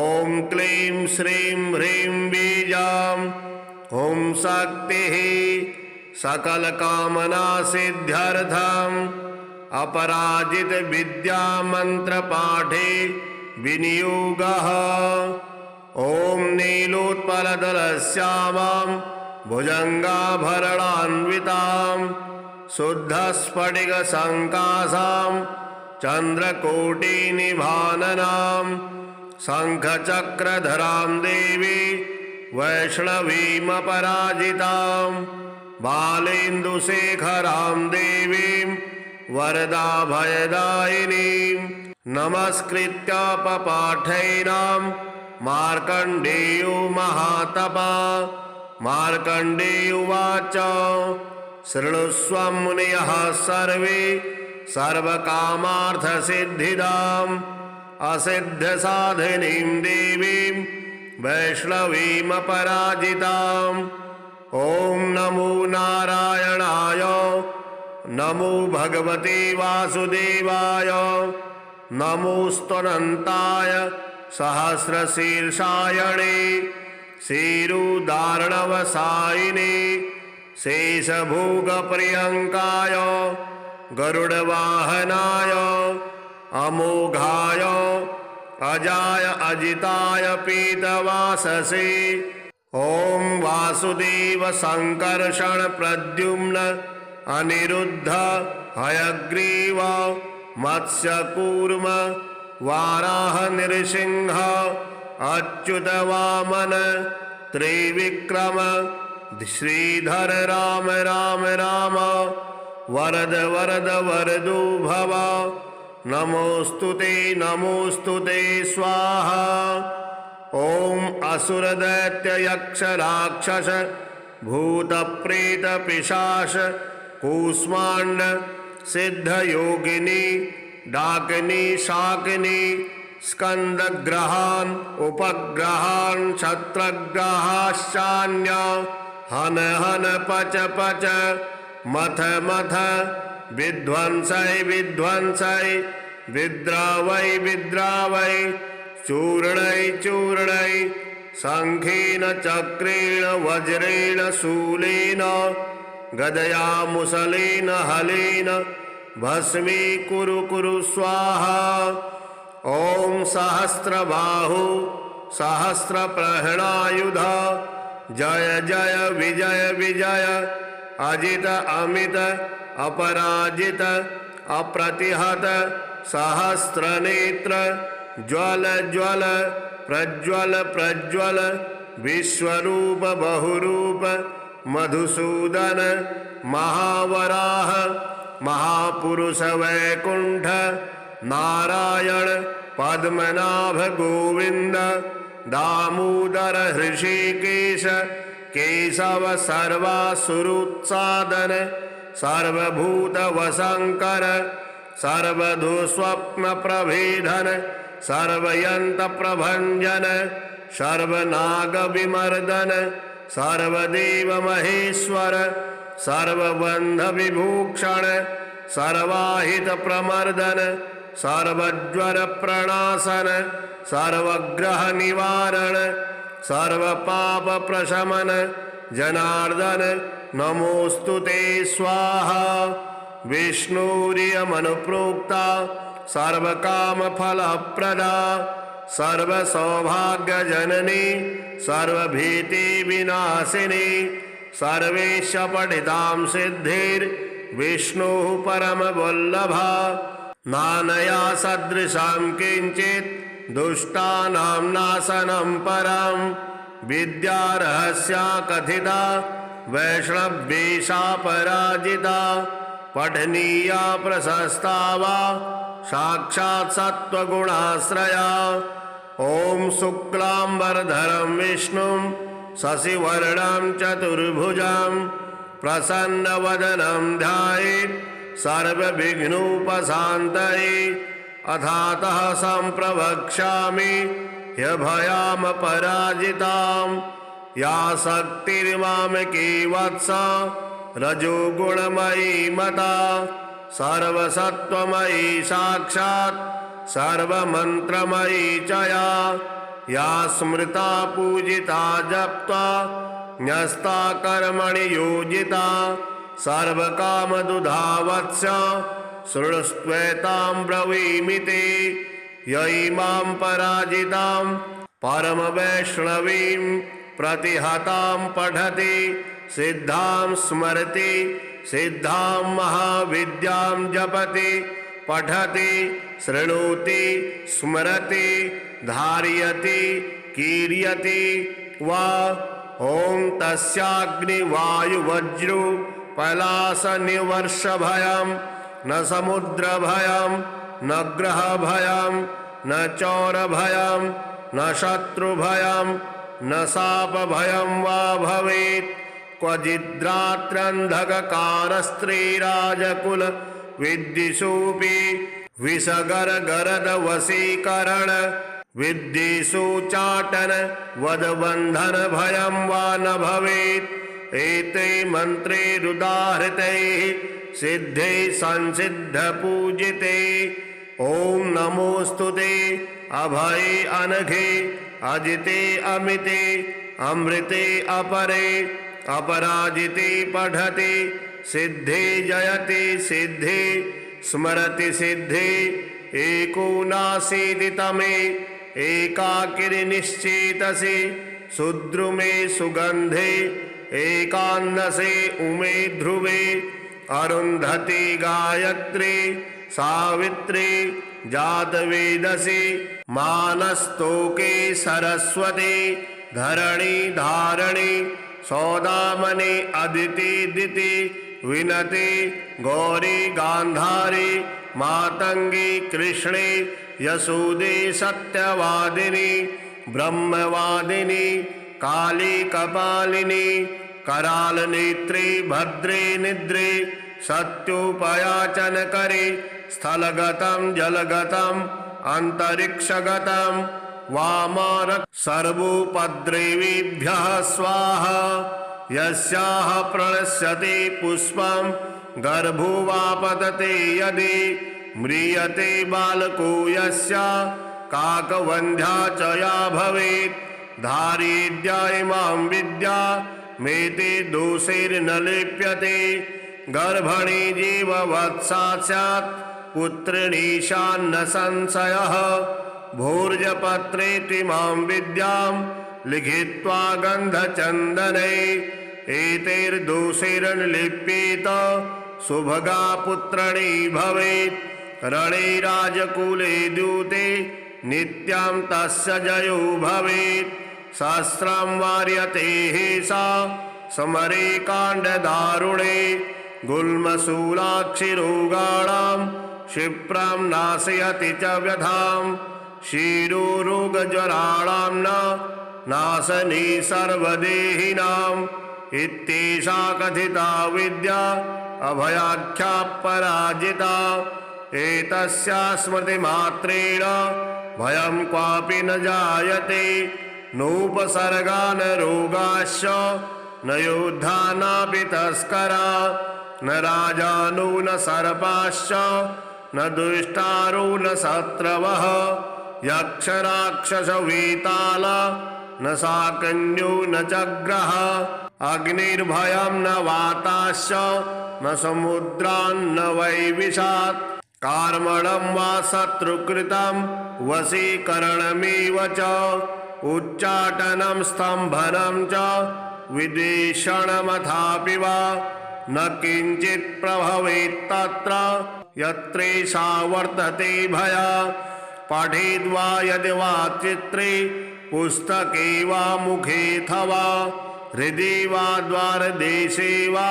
क्लीं श्रीं ह्रीं बीजां ॐ शक्तिः सकलकामनासिद्ध्यर्थम् अपराजित विद्या मंत्रपाठे विनियोगः। ॐ नीलोत्पलदलश्यामां भुजङ्गाभरणान्वितां शुद्धस्फटिकसङ्कासां चन्द्रकोटिनिभाननां शङ्खचक्रधरां देवी वैष्णवीमपराजितां बालेन्दुशेखरां देवीं वरदाभयदायिनीं नमस्कृत्य पपाठैनां मार्कण्डेयो महातपा। मार्कण्डेय उवाच शृणुष्व मुनयः सर्वे सर्वकामार्थसिद्धिदाम् असिद्धसाधिनीं देवीं वैष्णवीमपराजिताम्। ॐ नमो नारायणाय नमो भगवते वासुदेवाय नमोऽस्तुनन्ताय सहस्रशीर्षायणे शीरुदार्णवसायिने शेषभोगप्रियङ्काय गरुडवाहनाय अमोघाय अजाय अजिताय पीतवाससे। ॐ वासुदेव संकर्षण प्रद्युम्न अनिरुद्ध हयग्रीव मत्स्यकूर्म वाराह नृसिंह अच्युत वामन त्रिविक्रम श्रीधर राम राम राम वरद वरद वरदो भव नमोस्तुते स्वाहा। ॐ असुरदैत्ययक्षराक्षस भूतप्रेतपिशाच कूष्माण्ड सिद्धयोगिनी डाकिनी शाकिनी स्कंदग्रहान् उपग्रहान् क्षत्रग्रहाश्चान्या हन हन पच पच मथ मथ विध्वंसै विध्वंसै विद्रावै विद्रावै चूर्णै चूर्णै शंखेन चक्रेण वज्रेण शूलेन गदया मुसलेन हलेन भस्मी कुरु कुरु स्वाहा। ॐ सहस्रबाहु सहस्रप्रहणायुध जय जय विजय विजय अजित अमित अपराजित अप्रतिहत सहस्रनेत्र ज्वल ज्वल प्रज्वल प्रज्वल विश्वरूप बहुरूप मधुसूदन महावराह महापुरुष वैकुंठ नारायण पद्मनाभ गोविंद दामोदर हृषिकेश केशव सर्वासुरोत्सादन सर्वभूत वशंकर सर्वधुस्वप्न प्रभेदन सर्वयंत्र प्रभंजन सर्वनाग विमर्दन सर्वदेव महेश्वर सर्वबंध विभूषण सर्वाहित प्रमर्दन सर्वज्वर प्रणाशन सर्वग्रह निवारण सर्वपाप प्रशमन जनार्दन नमोस्तुते स्वाहा। विष्णुरियमनुप्रोक्ता सर्वकाम फलप्रदा सर्वसौभाग्यजननी सर्वभीति विनाशिनी सर्वेश पठितां सिद्धिर्विष्णुः परमवल्लभा नानया सदृशां किंचित् दुष्टानां नाशनं परं विद्या रहस्या कथिता वैष्णवेशा पराजिता पठनीया प्रशस्ता वा साक्षात् सत्त्वगुणाश्रया। ॐ शुक्लांबरधरं विष्णुं शशिवर्णं चतुर्भुजं प्रसन्नवदनं ध्यायेत् सर्वविघ्नोपशान्तये। अथातः सम्प्रवक्ष्यामि ह्यभयामपराजितां या शक्तिर्मामकी वत्स रजोगुणमयी मता सर्वसत्त्वमयी साक्षात् सर्वमन्त्रमयी च या स्मृता पूजिता जप्ता न्यस्ता कर्मणि योजिता सर्वकामदुधा वत्स शृणुस्त्वेतां ब्रवीमि ते यैमां पराजितां परमवैष्णवीं प्रतिहतां पठति सिद्धां स्मरति सिद्धां महाविद्यां जपति पठति शृणोति स्मरति धारयति कीर्यति वा। ॐ तस्याग्निवायुवज्रो पलाशनिवर्षभयं न समुद्रभयं न ग्रहभयं न चौरभयं न शत्रुभयं न शापभयं वा भवेत्। क्वचिद्रात्रन्धककारस्त्रीराजकुल विद्विषोऽपि विषगरगरदवशीकरण विद्विषोचाटन वदबन्धन भयं वा न भवेत्। एते मन्त्रे रुदाहृतैः सिद्धे संसिद्ध पूजिते। ॐ नमोस्तुते अभये अनघे अजिते अमिते अमृते अपरे अपराजिते पठति सिद्धे जयति सिद्धे स्मरति सिद्धे एको नाशीतितमे एकाकिनिश्चेतसि सुद्रुमे सुगंधे एकान्नसे उमे ध्रुवे अरुन्धति गायत्री सावित्री जातवेदसी मानस्तोके सरस्वती धरणी धारणी सौदामणि अदिति दिति विनति गौरी गांधारी मातंगी कृष्णे यशोदे सत्यवादिनी ब्रह्मवादिनी काली कपालिनी कराल नेत्रे भद्रे निद्रे सत्योपयाचनकरे स्थलगतं जलगतं अंतरिक्षगतं वामरक् सर्वोपद्रवेभ्यः स्वाहा यस्याः प्रणश्यते पुष्पं गर्भो पतते यदि म्रियते बालको यस्य काकवन्ध्या च या भवेत् धारयेद्या इमां विद्या मेते दोषैर्न लिप्यते गर्भणे जीववत्सा स्यात् पुत्रिणीशान्न संशयः भोर्जपत्रेतिमां विद्यां लिखित्वा गन्धचन्दने एतैर्दोषैर्नलिप्येत सुभगा पुत्रिणी भवेत् रणे राजकुले दूते नित्यां तस्य जयो भवेत् सहस्रं वार्यते सा समरे काण्डदारुणे गुल्मशूलाक्षिरोगाणां क्षिप्रं नाशयति च व्यथां क्षीरोरोगज्वराणां नाशनी सर्वदेहिनाम् इत्येषा कथिता विद्या अभयाख्या पराजिता एतस्या स्मृतिमात्रेण भयं क्वापि न जायते नोपसर्गा न रोगाश्च न योद्धा नापि तस्करा न राजानो न सर्पाश्च न दुष्टारो न शत्रवः यक्षराक्षसवेताल न शाकन्यो न चग्रः अग्निर्भयं न वाताश्च न समुद्रान्न वैविशात् कार्मणं वा शत्रुकृतं वशीकरणमेव च उच्चाटनं स्तम्भनं च विद्वेषणमथापि वा न किञ्चित् प्रभवेत्तत्र यत्रेषा वर्तते भया पठेद्वा यदि वा चित्रे पुस्तके वा मुखेऽथवा हृदि वा द्वारदेशे वा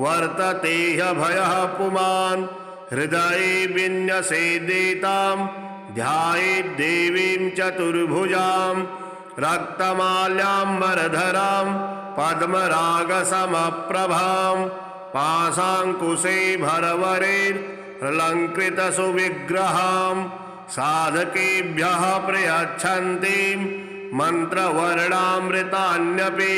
वर्तते ह्यभयः पुमान् हृदये विन्यसेदेतां ध्यायेद्देवीं चतुर्भुजां रक्तमाल्याम्बरधरां पद्मरागसमप्रभां पाशाङ्कुशे भरवरैरलङ्कृतसुविग्रहां साधकेभ्यः प्रयच्छन्तीं मन्त्रवर्णामृतान्यपि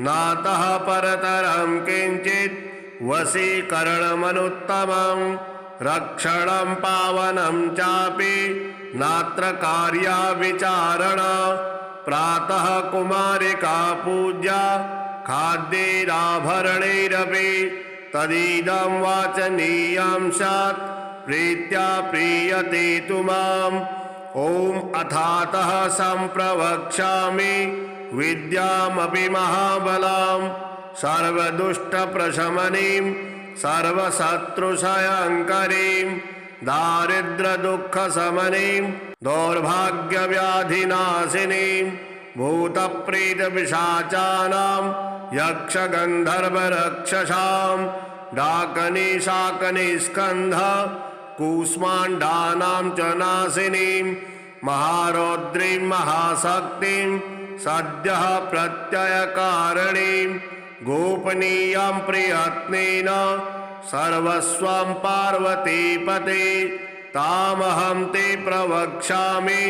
नातः परतरं किञ्चित् वशीकरणमनुत्तमं रक्षणं पावनं चापि नात्र कार्या विचारणा प्रातः कुमारिका पूज्या खाद्यैराभरणैरपि तदिदं वाचनीयं स्यात् प्रीत्या प्रीयते तु माम् ॐ अथातः सम्प्रवक्ष्यामि विद्यामपि महाबलां सर्वदुष्टप्रशमनीं सर्वशत्रुक्षयङ्करीं दारिद्र्यदुःखशमनीं दौर्भाग्यव्याधिनाशिनीं भूतप्रेतपिशाचानां यक्षगन्धर्वरक्षसां डाकनिशाकनिस्कन्ध कूष्माण्डानां च नाशिनीं महारौद्रीं महाशक्तिं सद्यः प्रत्ययकारिणीं गोपनीयां प्रियत्नेन सर्वस्वं पार्वतीपते तामहं ते प्रवक्ष्यामि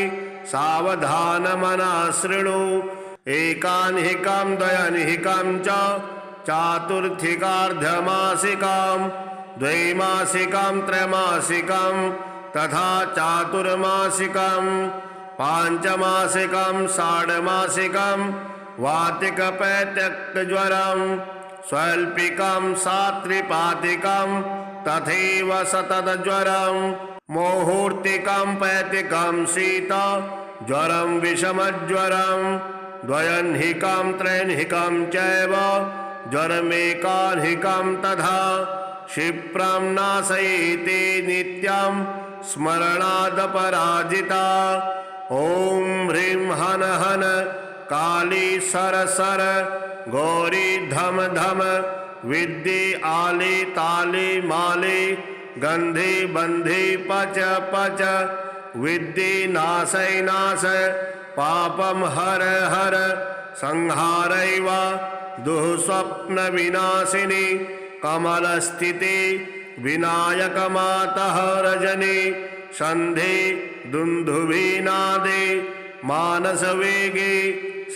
सावधानमनः शृणु एकान्हिकां द्वयन्हिकां च चातुर्थिकार्धमासिकां द्वैमासिकां त्रैमासिकां तथा चातुर्मासिकां पांचमासिकां षाड्मासिकां वातिकपैत्यक्तज्वरं स्वल्पिकां सात्रिपातिकां तथैव सततज्वरं मुहूर्तिकां पैतिकां शीत ज्वरं विषमज्वरं द्वयन्हिकां त्रैन्हिकां चैव ज्वरमेकान्हिकां तथा क्षिप्रं नाशयेते नित्यं स्मरणादपराजिता ॐ ह्रीं हन हन काली सर सर गौरी धम धम विद्ये आले ताले माले गंधे बंधे पच पच विद्धि नाशय नाश पापम हर हर संहारैव दुःस्वप्न विनाशिनी कमलस्थिते विनायक मातः रजनी संधे दुन्दुभिनादे मानस वेगे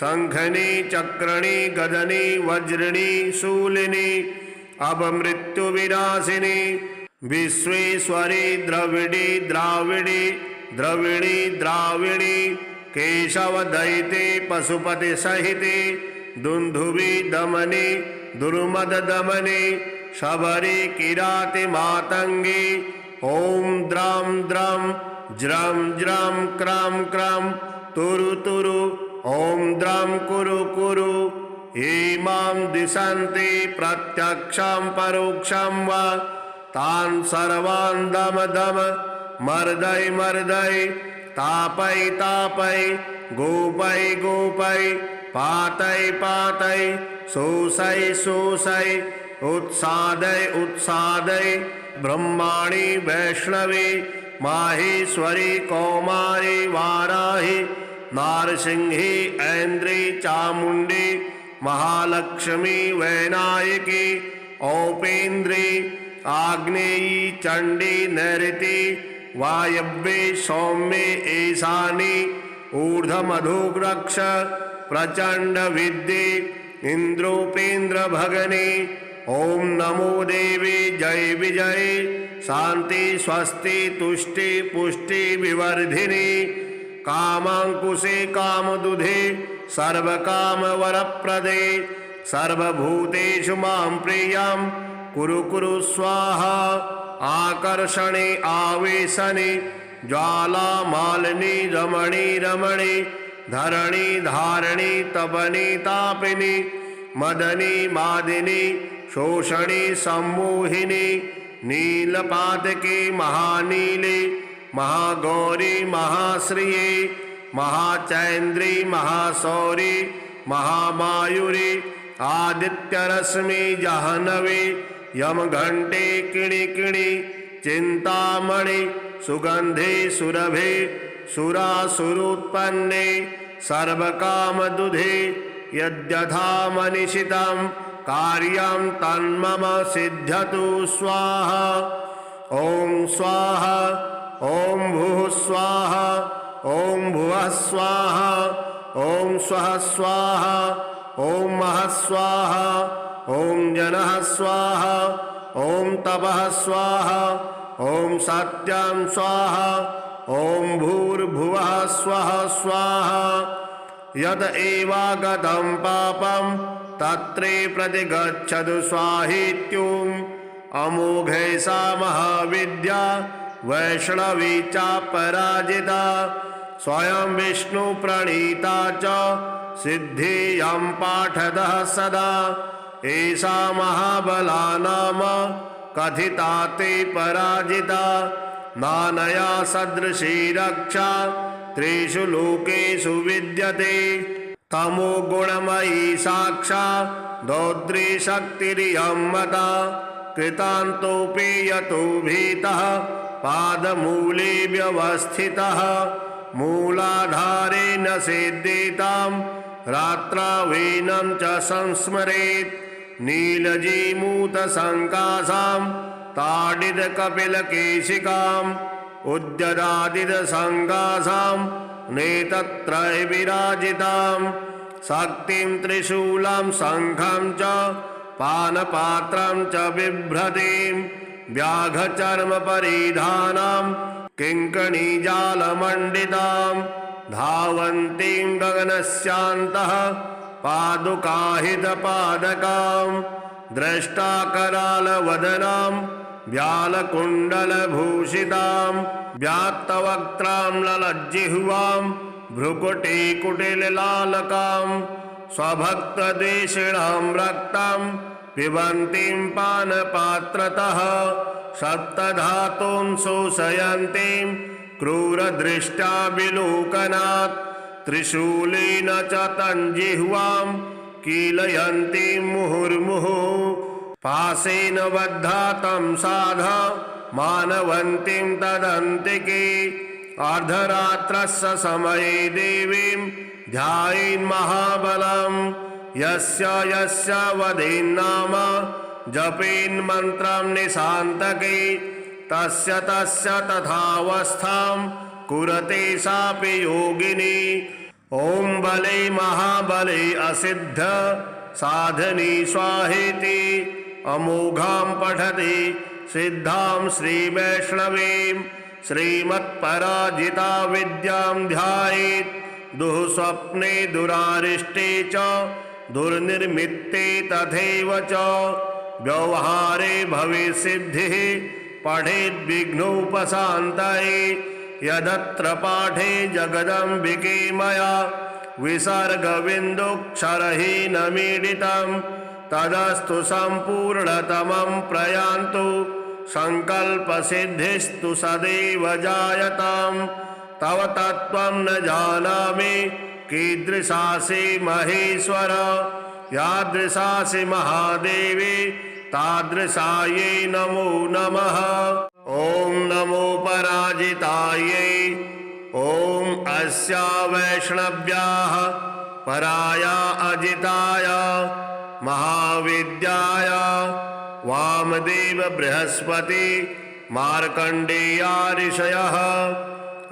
शंखनी चक्रणी गदनी वज्रिणी शूलिनी अपमृत्यु विनाशिनी विश्वेश्वरी द्रविड़ी द्राविड़ी द्रविणी द्राविणी केशव दयिते पशुपति सहिते दुन्दुभि दमनी दुर्मद दमनी शबरी किराति मातंगी ओम द्रम द्रम ज्रम ज्रम क्रम क्रम तुरु तुरु ओम द्रम कुरु कुरु इमां दिशन्ति प्रत्यक्षं परोक्षं वा तान् सर्वान् दम दम मर्दय मर्दय तापय तापय गोपय गोपय पातय पातय शोषय शोषय उत्सादय उत्सादय ब्रह्माणि वैष्णवी माहेश्वरी कौमारी वाराही नारसिंही ऐन्द्री चामुंडी महालक्ष्मी वैनायकी औपेन्द्री आग्नेयी चंडी नैऋति वायव्ये सौम्ये ईशानी ऊर्ध्वमधुग्रक्ष प्रचंड विद्ये इंद्रोपेन्द्र भगनी ओम नमो देवी जय विजय शांति स्वस्ति तुष्टि पुष्टि विवर्धिनी कामांकुशे कामदुधे सर्वकाम वरप्रदे सर्वभूतेषु मां प्रियं कुरु कुरु स्वाहा आकर्षणे आवेशने ज्वाला मालिनी रमणी रमणी धरणी धारणी तपनी तापिनी मदनी मादिनी शोषणी सम्मोहिनी नीलपातके महानीले महागौरी महाश्रिये महाचैन्द्री महासौरी महामायुरी आदित्यरश्मि जाह्नवी यमघंटे किणि किणि चिंतामणि सुगंधे सुरभे सुरासुरोत्पन्ने सर्वकामदुधे यद्यथा मनीषितं कार्यं तन्मम सिद्ध्यतु स्वाहा ओम स्वाहा ओम भूः स्वाहा ओम भुवः स्वाहा ओम स्वः स्वाहा ओम महः स्वाहा ओम जनः स्वाहा ओम तपः स्वाहा ओम सत्यं स्वाहा ओम भूर्भुवः स्वः स्वाहा यद एवागतं पापं तत्रे प्रतिगच्छतु स्वाहेत्युम् अमोघे सा महाविद्या वैष्णवी च पराजिता स्वयं विष्णु प्रणीता च सिद्धियं पाठदः सदा एषा महाबला नाम कथिता ते पराजिता नानया सदृशी रक्षा त्रिषु लोकेषु विद्यते तमो गुणमयी साक्षात् दौद्री शक्तिरियं मता कृतान्तोऽपि यतो भीतः पादमूले व्यवस्थितः मूलाधारे न सेद्येतां रात्रावीनं च संस्मरेत् नीलजीमूतसङ्कासां ताडितकपिलकेशिकाम् उद्यदादितसङ्कासां नेतत्रय विराजितां शक्तिं त्रिशूलं शङ्खं च पानपात्रं च बिभ्रतीं व्याघचर्मपरिधानां किङ्कणीजालमण्डितां धावन्तीं गगनस्यान्तः पादुकाहितपादकां द्रष्टाकरालवदनां व्यालकुण्डलभूषितां व्यात्तवक्त्रां ललज्जिह्वां भ्रुकुटीकुटिललालकां स्वभक्तदेशिणां रक्तं पिबन्तीं पानपात्रतः सप्तधातून् शोषयन्तीं क्रूरदृष्ट्या विलोकनात् त्रिशूलेन च तञ्जिह्वां कीलयन्तीं मुहुर्मुहुः पाशेन बद्धा तं साध मानवन्तीं तदन्तिके अर्धरात्रस्य समये देवीं ध्यायेन्महाबलं यस्य यस्य वदेन्नाम जपेन्मन्त्रं निशान्तके तस्य तस्य तथावस्थां कुरते सापि योगिनी। ॐ बले महाबले असिद्ध साधनी स्वाहेति अमोघां पठति सिद्धां श्रीवैष्णवीं श्रीमत्पराजिता विद्यां ध्यायेत् दुःस्वप्ने दुरारिष्टे च दुर्निर्मित्ते तथैव च व्यवहारे भवेत्सिद्धिः पठेद् विघ्नोपशान्तये यदत्र पाठे जगदम्बिके मया विसर्गबिन्दुक्षरहीनमीडितं तदस्तु सम्पूर्णतमं प्रयान्तु संकल्पसिद्धिस्तु सदैव जायतां तव तत्त्वं न जानामि कीदृशासि महेश्वर यादृशासि महादेवी तादृशायै नमो नमः। ॐ नमो पराजितायै ॐ अस्या वैष्णव्याः पराया अजिताय महाविद्याय वामदेव बृहस्पति मार्कण्डेया ऋषयः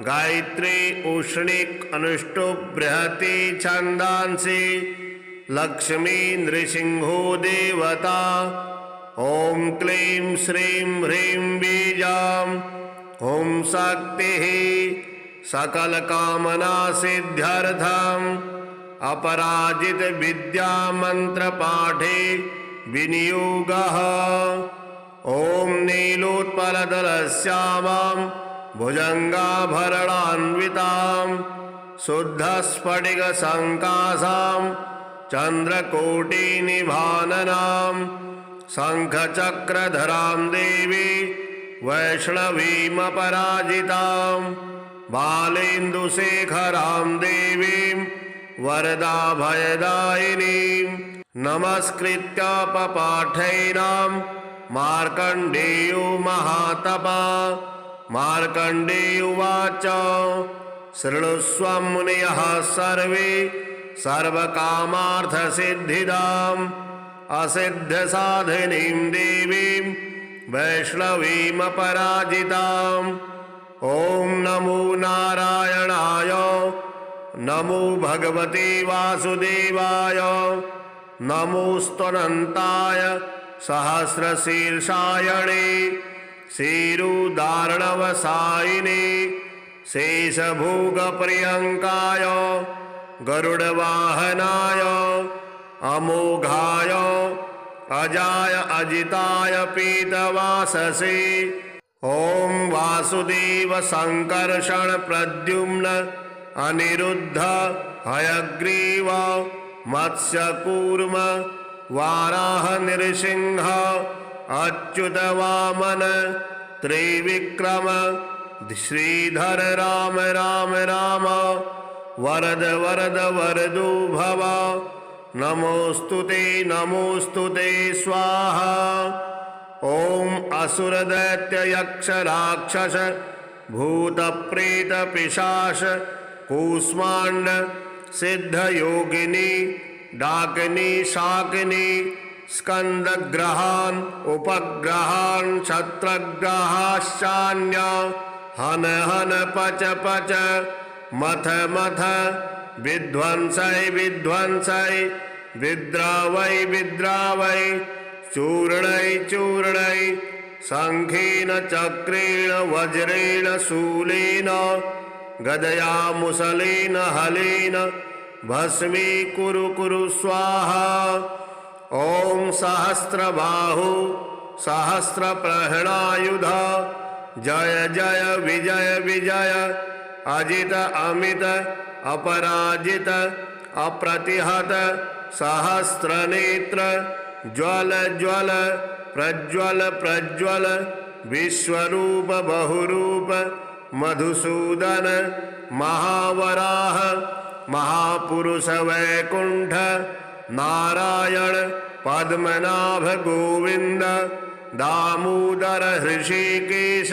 गायत्री उष्णिक अनुष्टुप बृहति छन्दांसि लक्ष्मी नृसिंहो देवता। ॐ क्लीं श्रीं ह्रीं बीजां ॐ शक्तिः सकलकामनासिद्ध्यर्थम् अपराजित विद्या मंत्रपाठे विनियोगः। ॐ नीलोत्पलदलश्यामां भुजङ्गाभरणान्वितां शुद्धस्फटिकसङ्कासां चन्द्रकोटिनिभाननां शङ्खचक्रधरां देवी वैष्णवीमपराजितां बालेन्दुशेखरां देवीं वरदाभयदायिनीं नमस्कृत्य पपाठैनां मार्कण्डेयो महातपा। मार्कण्डेय उवाच शृणुष्व मुनयः सर्वे सर्वकामार्थसिद्धिदाम् असिद्धसाधिनीं देवीं वैष्णवीमपराजिताम्। ॐ नमो नारायणाय नमो भगवते वासुदेवाय नमोऽस्तुनन्ताय सहस्रशीर्षायणे क्षीरोदार्णवसायिने शेषभोगप्रियङ्काय गरुडवाहनाय अमोघाय अजाय अजिताय पीतवाससे। ॐ वासुदेव संकर्षण प्रद्युम्न अनिरुद्ध हयग्रीव मत्स्यकूर्म वाराह नृसिंह अच्युत वामन त्रिविक्रम श्रीधर राम राम राम वरद वरद वरदो भव नमोस्तुते स्वाहा। ॐ असुर दैत्य यक्ष राक्षस भूत प्रेत पिशाच कूष्मांड सिद्ध योगिनी डाकिनी शाकिनी स्कंदग्रहान् उपग्रहान् छत्रग्रहाश्चान्य हन हन पच पच मथ मथ विध्वंसै विध्वंसै विद्रावै विद्रावै चूर्णै चूर्णै शङ्खेन चक्रेण वज्रेण शूलेन गदया मुसलेन हलेन भस्मी कुरु कुरु स्वाहा। ॐ सहस्रबाहु सहस्रप्रहणायुध जय जय विजय विजय अजित अमित अपराजित अप्रतिहत सहस्रनेत्र ज्वल ज्वल प्रज्वल प्रज्वल विश्वरूप बहुरूप मधुसूदन महावराह महापुरुष वैकुंठ नारायण पद्मनाभ गोविंद दामोदर हृषिकेश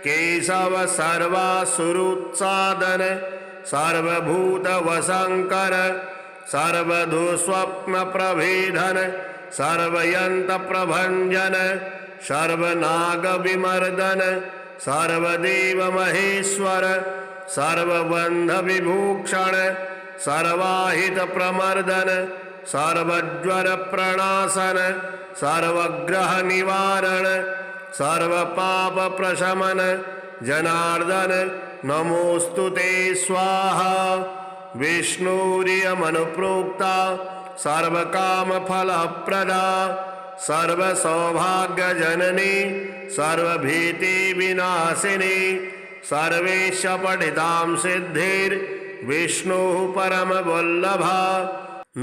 केशव सर्वासुरुत्सादन सर्वभूतवशङ्कर सर्वदुःस्वप्नप्रभेदन सर्वयन्त्रप्रभञ्जन सर्वनागविमर्दन सर्वदेवमहेश्वर सर्वबन्धविभूषण सर्वाहितप्रमर्दन सर्वज्वरप्रणाशन सर्वग्रहनिवारण सर्वपापप्रशमन जनार्दन नमोऽस्तु ते स्वाहा। विष्णुरियमनुप्रोक्ता सर्वकामफलप्रदा सर्वसौभाग्यजननी सर्वभीतिविनाशिनी सर्वेश पठितां सिद्धिर्विष्णुः परमवल्लभा।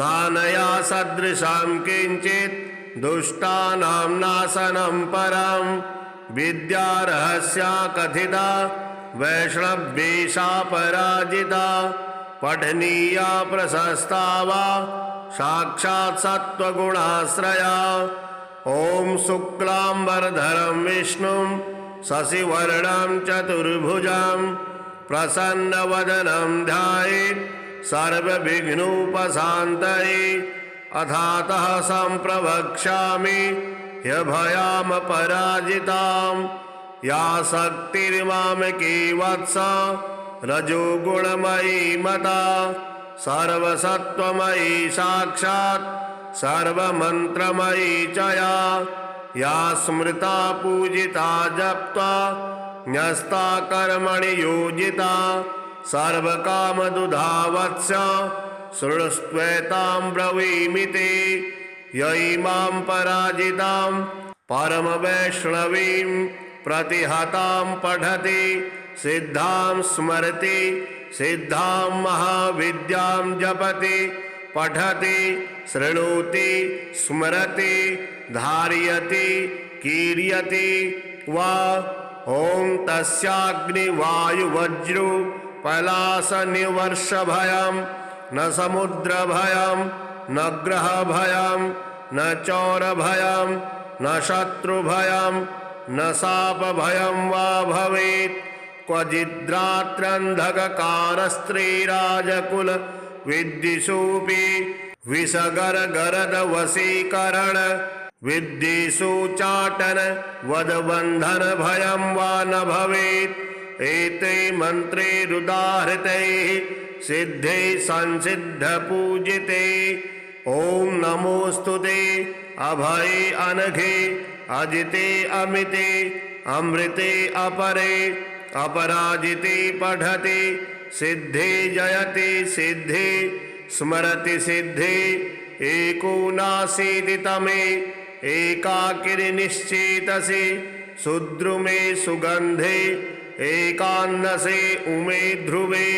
नानया सदृशां किञ्चित् दुष्टानां नाशनं परं विद्या रहस्या कथिता वैष्णवेशा पराजिता पठनीया प्रशस्ता वा साक्षात् सत्त्वगुणाश्रया। ॐ शुक्लाम्बरधरं विष्णुं शशिवर्णं चतुर्भुजं प्रसन्नवदनं ध्यायेत् सर्वविघ्नोपशान्तये। अथातः सम्प्रवक्ष्यामि ह्यभयामपराजितां या शक्तिर्मामकी वत्स रजोगुणमयी मता सर्वसत्त्वमयी साक्षात् सर्वमन्त्रमयी च या स्मृता पूजिता जप्ता न्यस्ता कर्मणि योजिता सर्वकामदुधा वत्स शृणुस्त्वेतां ब्रवीमि ते। यैमां पराजितां परमवैष्णवीं प्रतिहतां पठति सिद्धां स्मरति सिद्धां महाविद्यां जपति पठति शृणोति स्मरति धारयति कीर्यति वा। ॐ तस्याग्निवायुवज्रो पलाशनिवर्षभयं न समुद्रभयं न ग्रहभयं न चौरभयं न शत्रुभयं न शापभयं वा भवेत्। क्वचिद्रात्रन्धककारस्त्रीराजकुल विद्दिषोऽपि विषगरगरदवशीकरण विद्दिषोच्चाटन वदबन्धन भयं वा न भवेत्। एते मन्त्रे रुदाहृतैः सिद्धे संसिद्धपूजिते। ॐ नमोऽस्तु ते अभये अनघे अजिते अमिते अमृते अपरे अपराजिते पठति सिद्धे जयति सिद्धे स्मरति सिद्धे। एकोनाशीतितमे एकाकिनिश्चेतसि सुद्रुमे सुगन्धे एकान्नसे उमे ध्रुवे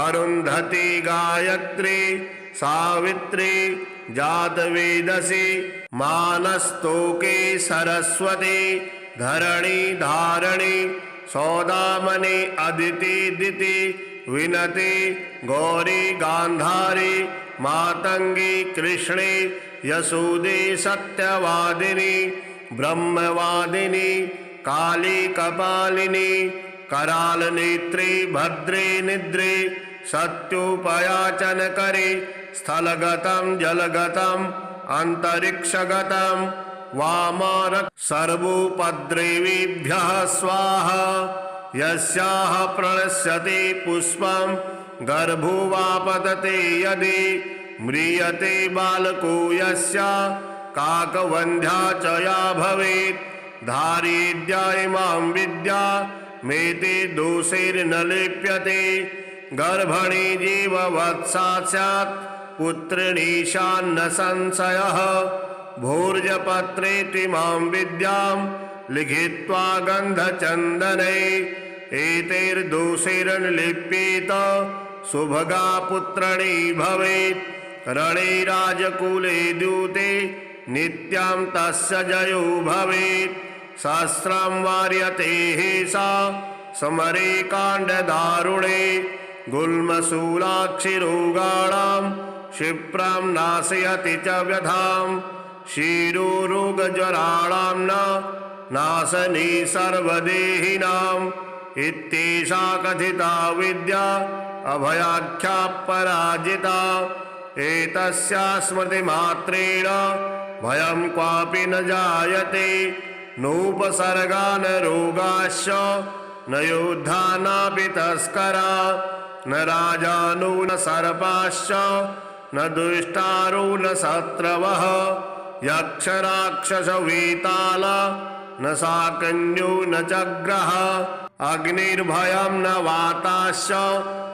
अरुन्धति गायत्री सावित्री जातवेदसी मानस्तोके सरस्वती धरणी धारणी सौदामणि अदिति दिति विनति गौरी गांधारी मातंगी कृष्णे यशोदे सत्यवादिनी ब्रह्मवादिनी काली कपालिनी कराल नेत्री भद्रे निद्रे सत्योपयाचनकरी स्थलगतं जलगतं अंतरिक्षगतं वामारक सर्वोपद्रवीभ्यः स्वाहा। यस्याः प्रणश्यति पुष्पं गर्भो वा पतते यदि म्रियते बालको यस्य काकवन्ध्या च या भवेत्। धारयेद्या इमां विद्या मेते दोषैर्न लिप्यते। गर्भणी जीववत्सा स्यात् पुत्रिणीशान्न संशयः। भोर्जपत्रेतिमां विद्यां लिखित्वा गन्धचन्दने एतैर्दोषैर्नलिप्येत सुभगा पुत्रिणी भवेत्। रणे राजकुले दूते नित्यं तस्य जयो भवेत्। सहस्रं वार्यते सा समरे काण्डदारुणे गुल्मशूलाक्षिरोगाणां क्षिप्रं नाशयति च व्यथां। क्षीरोरोगज्वराणां न नाशनी सर्वदेहिनाम् इत्येषा कथिता विद्या अभयाख्या पराजिता। एतस्या स्मृतिमात्रेण भयं क्वापि न जायते। नोपसर्गा न रोगाश्च न योद्धा नापि तस्करा न राजानो न सर्पाश्च न दुष्टारो न शत्रवः यक्षराक्षसवेताला न शाकन्यो न चग्रः अग्निर्भयं न वाताश्च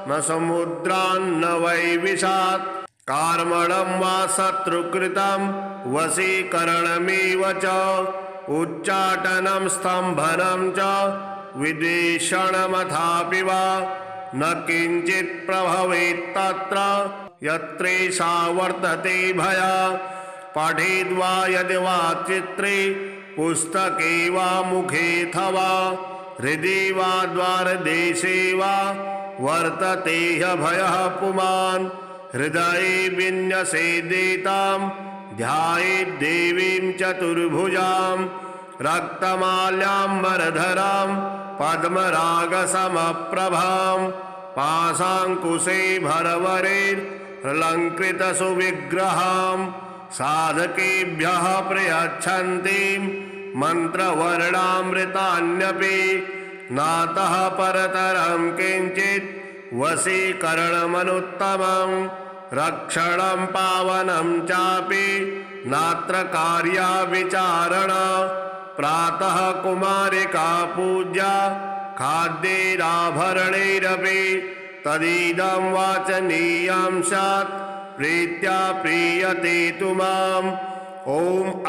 न समुद्रान्न वै विशात् कार्मणं वा शत्रुकृतं वशीकरणमेव च उच्चाटनं स्तम्भनं च विद्वेषणमथापि वा न किञ्चित् प्रभवेत्तत्र यत्रेषा वर्तते भया। पठेद्वा यदि वा चित्रे पुस्तके वा मुखेऽथवा हृदि वा द्वारदेशे वा वर्तते ह्यभयः पुमान्। हृदये विन्यसेदेतां ध्यायेद्देवीं चतुर्भुजां रक्तमाल्याम्बरधरां पद्मरागसमप्रभां पाशाङ्कुशे भरवरेर्लङ्कृतसुविग्रहां साधकेभ्यः प्रयच्छन्तीं मन्त्रवर्णामृतान्यपि नातः परतरं किञ्चित् वशीकरणमनुत्तमं रक्षणं पावनं चापि नात्र कार्या विचारणा। प्रातः कुमारिका पूज्या खाद्यैराभरणैरपि तदिदं वाचनीयं स्यात् प्रीत्या प्रीयते तु माम्। ॐ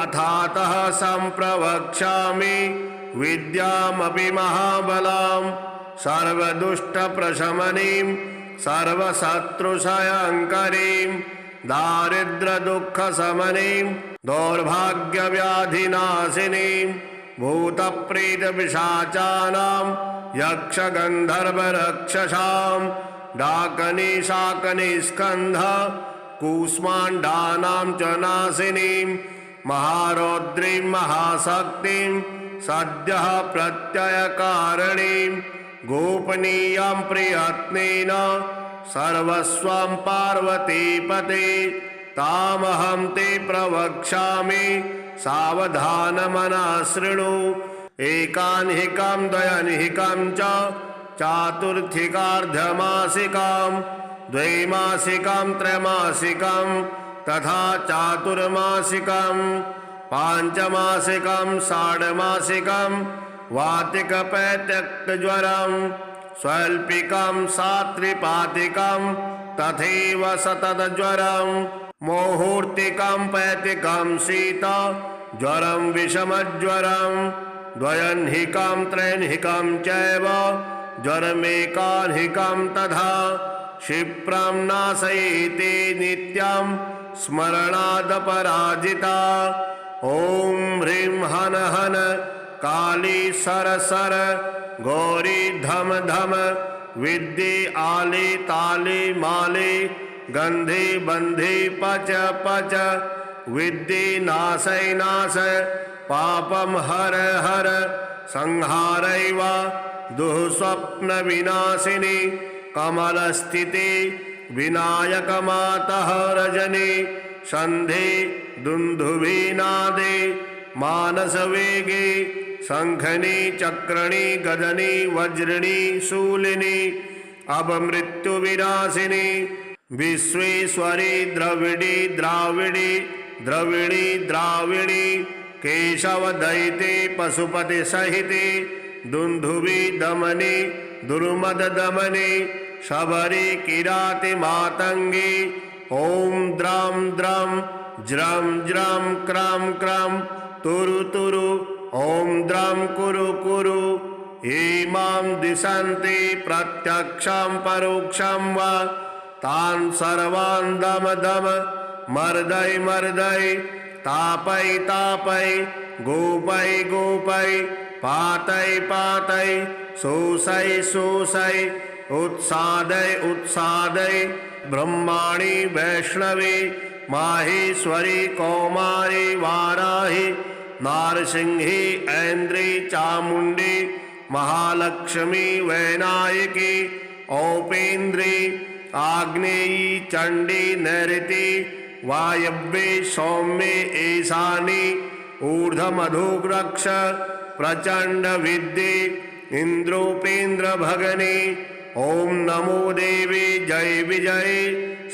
अथातः सम्प्रवक्ष्यामि विद्यामपि महाबलां सर्वदुष्टप्रशमनीं सर्वशत्रुक्षयङ्करीं दारिद्र्यदुःखशमनीं दौर्भाग्यव्याधिनाशिनीं भूतप्रेतपिशाचानां यक्षगन्धर्वरक्षसां डाकनिशाकनिस्कन्ध कूष्माण्डानां च नाशिनीं महारौद्रीं महाशक्तिं सद्यः प्रत्ययकारिणीं गोपनीयां प्रयत्नेन सर्वस्वं पार्वतीपते तामहं ते प्रवक्ष्यामि सावधानमनः शृणु। एकान्हिकं द्वयन्हिकं च चातुर्थिकार्धमासिकां द्वैमासिकां त्रैमासिकां तथा चातुर्मासिकां पाञ्चमासिकं षाड्मासिकं वातिकपैत्यक्तज्वरं स्वल्पिकं सात्रिपातिकं तथैव सततज्वरं मुहूर्तिकं पैतिकं शीतज्वरं विषमज्वरं द्वयन्हिकं त्रैन्हिकं चैव ज्वरमेकान्हिकं तथा क्षिप्रं नाशयेते नित्यं स्मरणादपराजिता। ॐ ह्रीं हन हन काली सर सर गौरी धम धम विद्ये आले ताले माले गंधे बंधे पच पच विद्ये नाशय नाशय पापम हर हर संहारैव दुःस्वप्न विनाशिनी कमलस्थिते विनायक मातः रजनी संधे दुन्दुभिनादे मानसवेगे शंखनी चक्रणी गदनी वज्रणी शूलिनी अपमृत्युविनाशिनी विश्वेश्वरी द्रविड़ी द्राविड़ी द्रविणी द्राविणी केशवदयिते पशुपति सहिते दुन्दुभि दमनी दुर्मद दमनी शबरी किराति मातंगी ओम द्राम द्राम ज्रम ज्रम क्रम क्रम तुरु तुरु ओम द्राम कुरु कुरु इमां दिशन्ति प्रत्यक्षं परोक्षं वा तान् सर्वान् दम दम मर्दय मर्दय तापय तापय गोपय गोपय पातय पातय शोषय शोषय उत्सादय उत्सादय ब्रह्माणि वैष्णवी माहेश्वरी कौमारी वाराहि नारसिंही ऐन्द्री चामुण्डी महालक्ष्मी वैनायकी औपेन्द्री आग्नेयी चण्डी नैऋति वायव्ये सौम्ये ईशानी ऊर्ध्वमधुग्रक्ष प्रचंड विद्ये इंद्रोपेन्द्र भगने। ओम नमो देवी जय विजय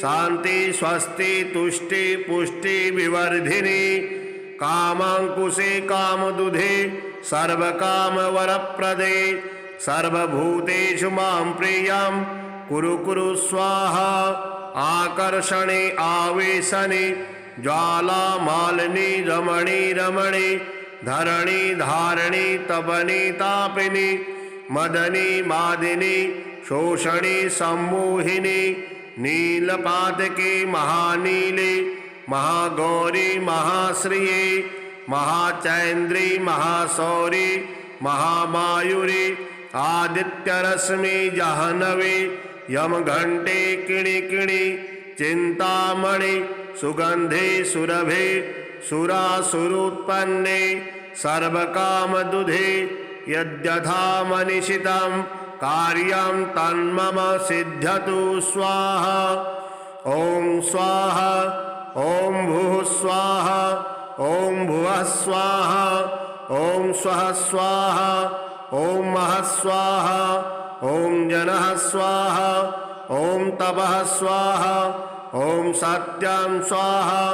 शांति स्वस्ति तुष्टि पुष्टि विवर्धिनी कामांकुशे कामदुधे सर्वकाम वरप्रदे सर्वभूतेषु मां प्रियं कुरु कुरु स्वाहा। आकर्षणे आवेशने ज्वाला मालिनी रमणी रमणी धरणी धारणी तपनी तापिनी मदनी मादिनी शोषणी सम्मोहिनी नीलपातके महानीले महागौरी महाश्रिये महाचैन्द्री महासौरी महामायुरी आदित्यरश्मि जहनवे यमघंटे किणि किणि चिंतामणि सुगंधे सुरभे सुरासुरोत्पन्ने सर्वकामदुधे यद्यथा मनीषितं कार्यं तन्मम सिद्ध्यतु स्वाहा। ओम स्वाहा ओम भूः स्वाहा ओम भुवः स्वाहा ओम स्वः स्वाहा ओम महः स्वाहा ओम जनः स्वाहा ओम तपः स्वाहा ओम सत्यं स्वाहा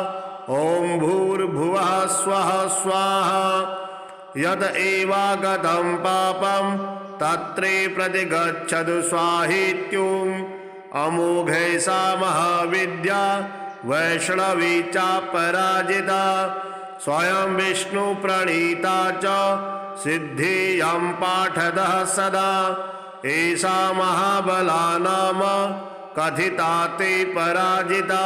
ओम भूर्भुवः स्वः स्वाहा। यद एवागतं पापं तत्रे प्रतिगच्छतु स्वाहेत्युम् अमोघे सा महाविद्या वैष्णवी च पराजिता स्वयं विष्णु प्रणीता च सिद्धियं पाठदः सदा एषा महाबला नाम कथिता ते पराजिता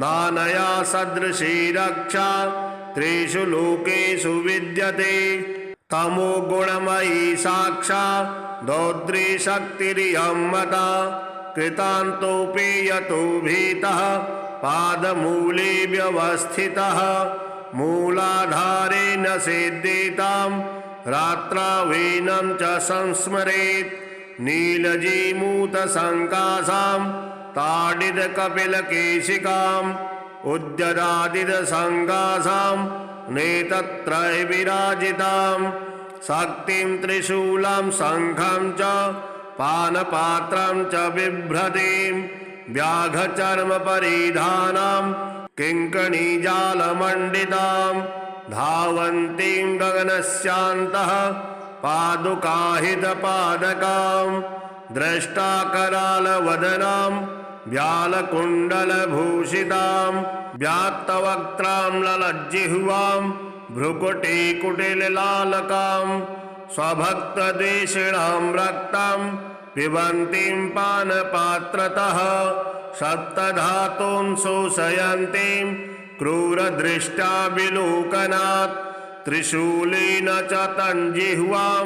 नानया सदृशी रक्षा त्रिषु लोकेषु विद्यते तमो गुणमयी साक्षात् दौद्री शक्तिरियं मता कृतान्तोऽपि यतो भीतः पादमूले व्यवस्थितः मूलाधारे न सेद्येतां रात्रावीनं च संस्मरेत् नीलजीमूतसङ्कासां ताडितकपिलकेशिकाम् उद्यदादितसङ्कासां नेतत्रय विराजितां शक्तिं त्रिशूलं शङ्खं च पानपात्रं च बिभ्रतीं व्याघचर्मपरिधानां किङ्कणीजालमण्डितां धावन्तीं गगनस्यान्तः पादुकाहितपादकां द्रष्टाकरालवदनां व्यालकुण्डलभूषितां व्यात्तवक्त्रां ललज्जिह्वां भ्रुकुटीकुटिललालकां स्वभक्तदेशिणां रक्तं पिबन्तीं पानपात्रतः सप्तधातून् शोषयन्तीं क्रूरदृष्ट्या विलोकनात् त्रिशूलेन च तञ्जिह्वां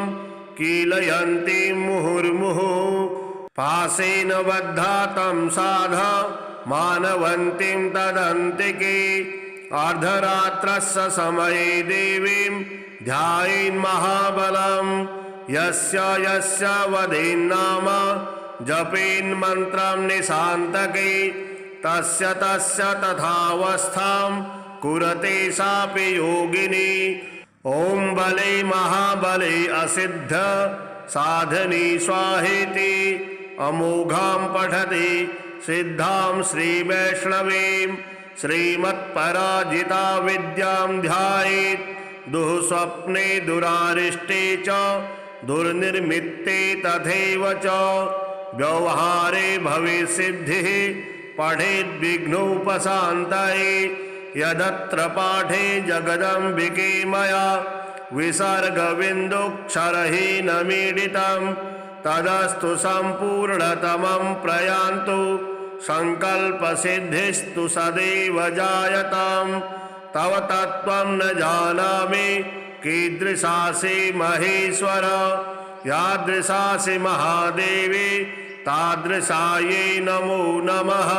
कीलयन्तीं मुहुर्मुहुः पाशेन बद्धा तं साधा मानवन्तीं तदन्तिके अर्धरात्रस्य समये देवीं ध्यायेन्महाबलं यस्य यस्य वदेन्नाम जपेन्मन्त्रं निशान्तके तस्य तस्य तथावस्थां कुरते सापि योगिनी। ओम बले महाबले असिद्ध साधनी स्वाहेति अमोघां पठति सिद्धां श्रीवैष्णवीं श्रीमत्पराजिता विद्यां ध्यायेत् दुःस्वप्ने दुरारिष्टे च दुर्निर्मित्ते तथैव च व्यवहारे भवेत्सिद्धिः पठेद्विघ्नोपशान्तये यदत्र पाठे जगदम्बिके मया विसर्गबिन्दुक्षरहीनमीडितं तदस्तु सम्पूर्णतमं प्रयान्तु संकल्पसिद्धिस्तु सदैव जायतां तव तत्त्वं न जानामि कीदृशासि महेश्वर यादृशासि महादेवी तादृशायै नमो नमः।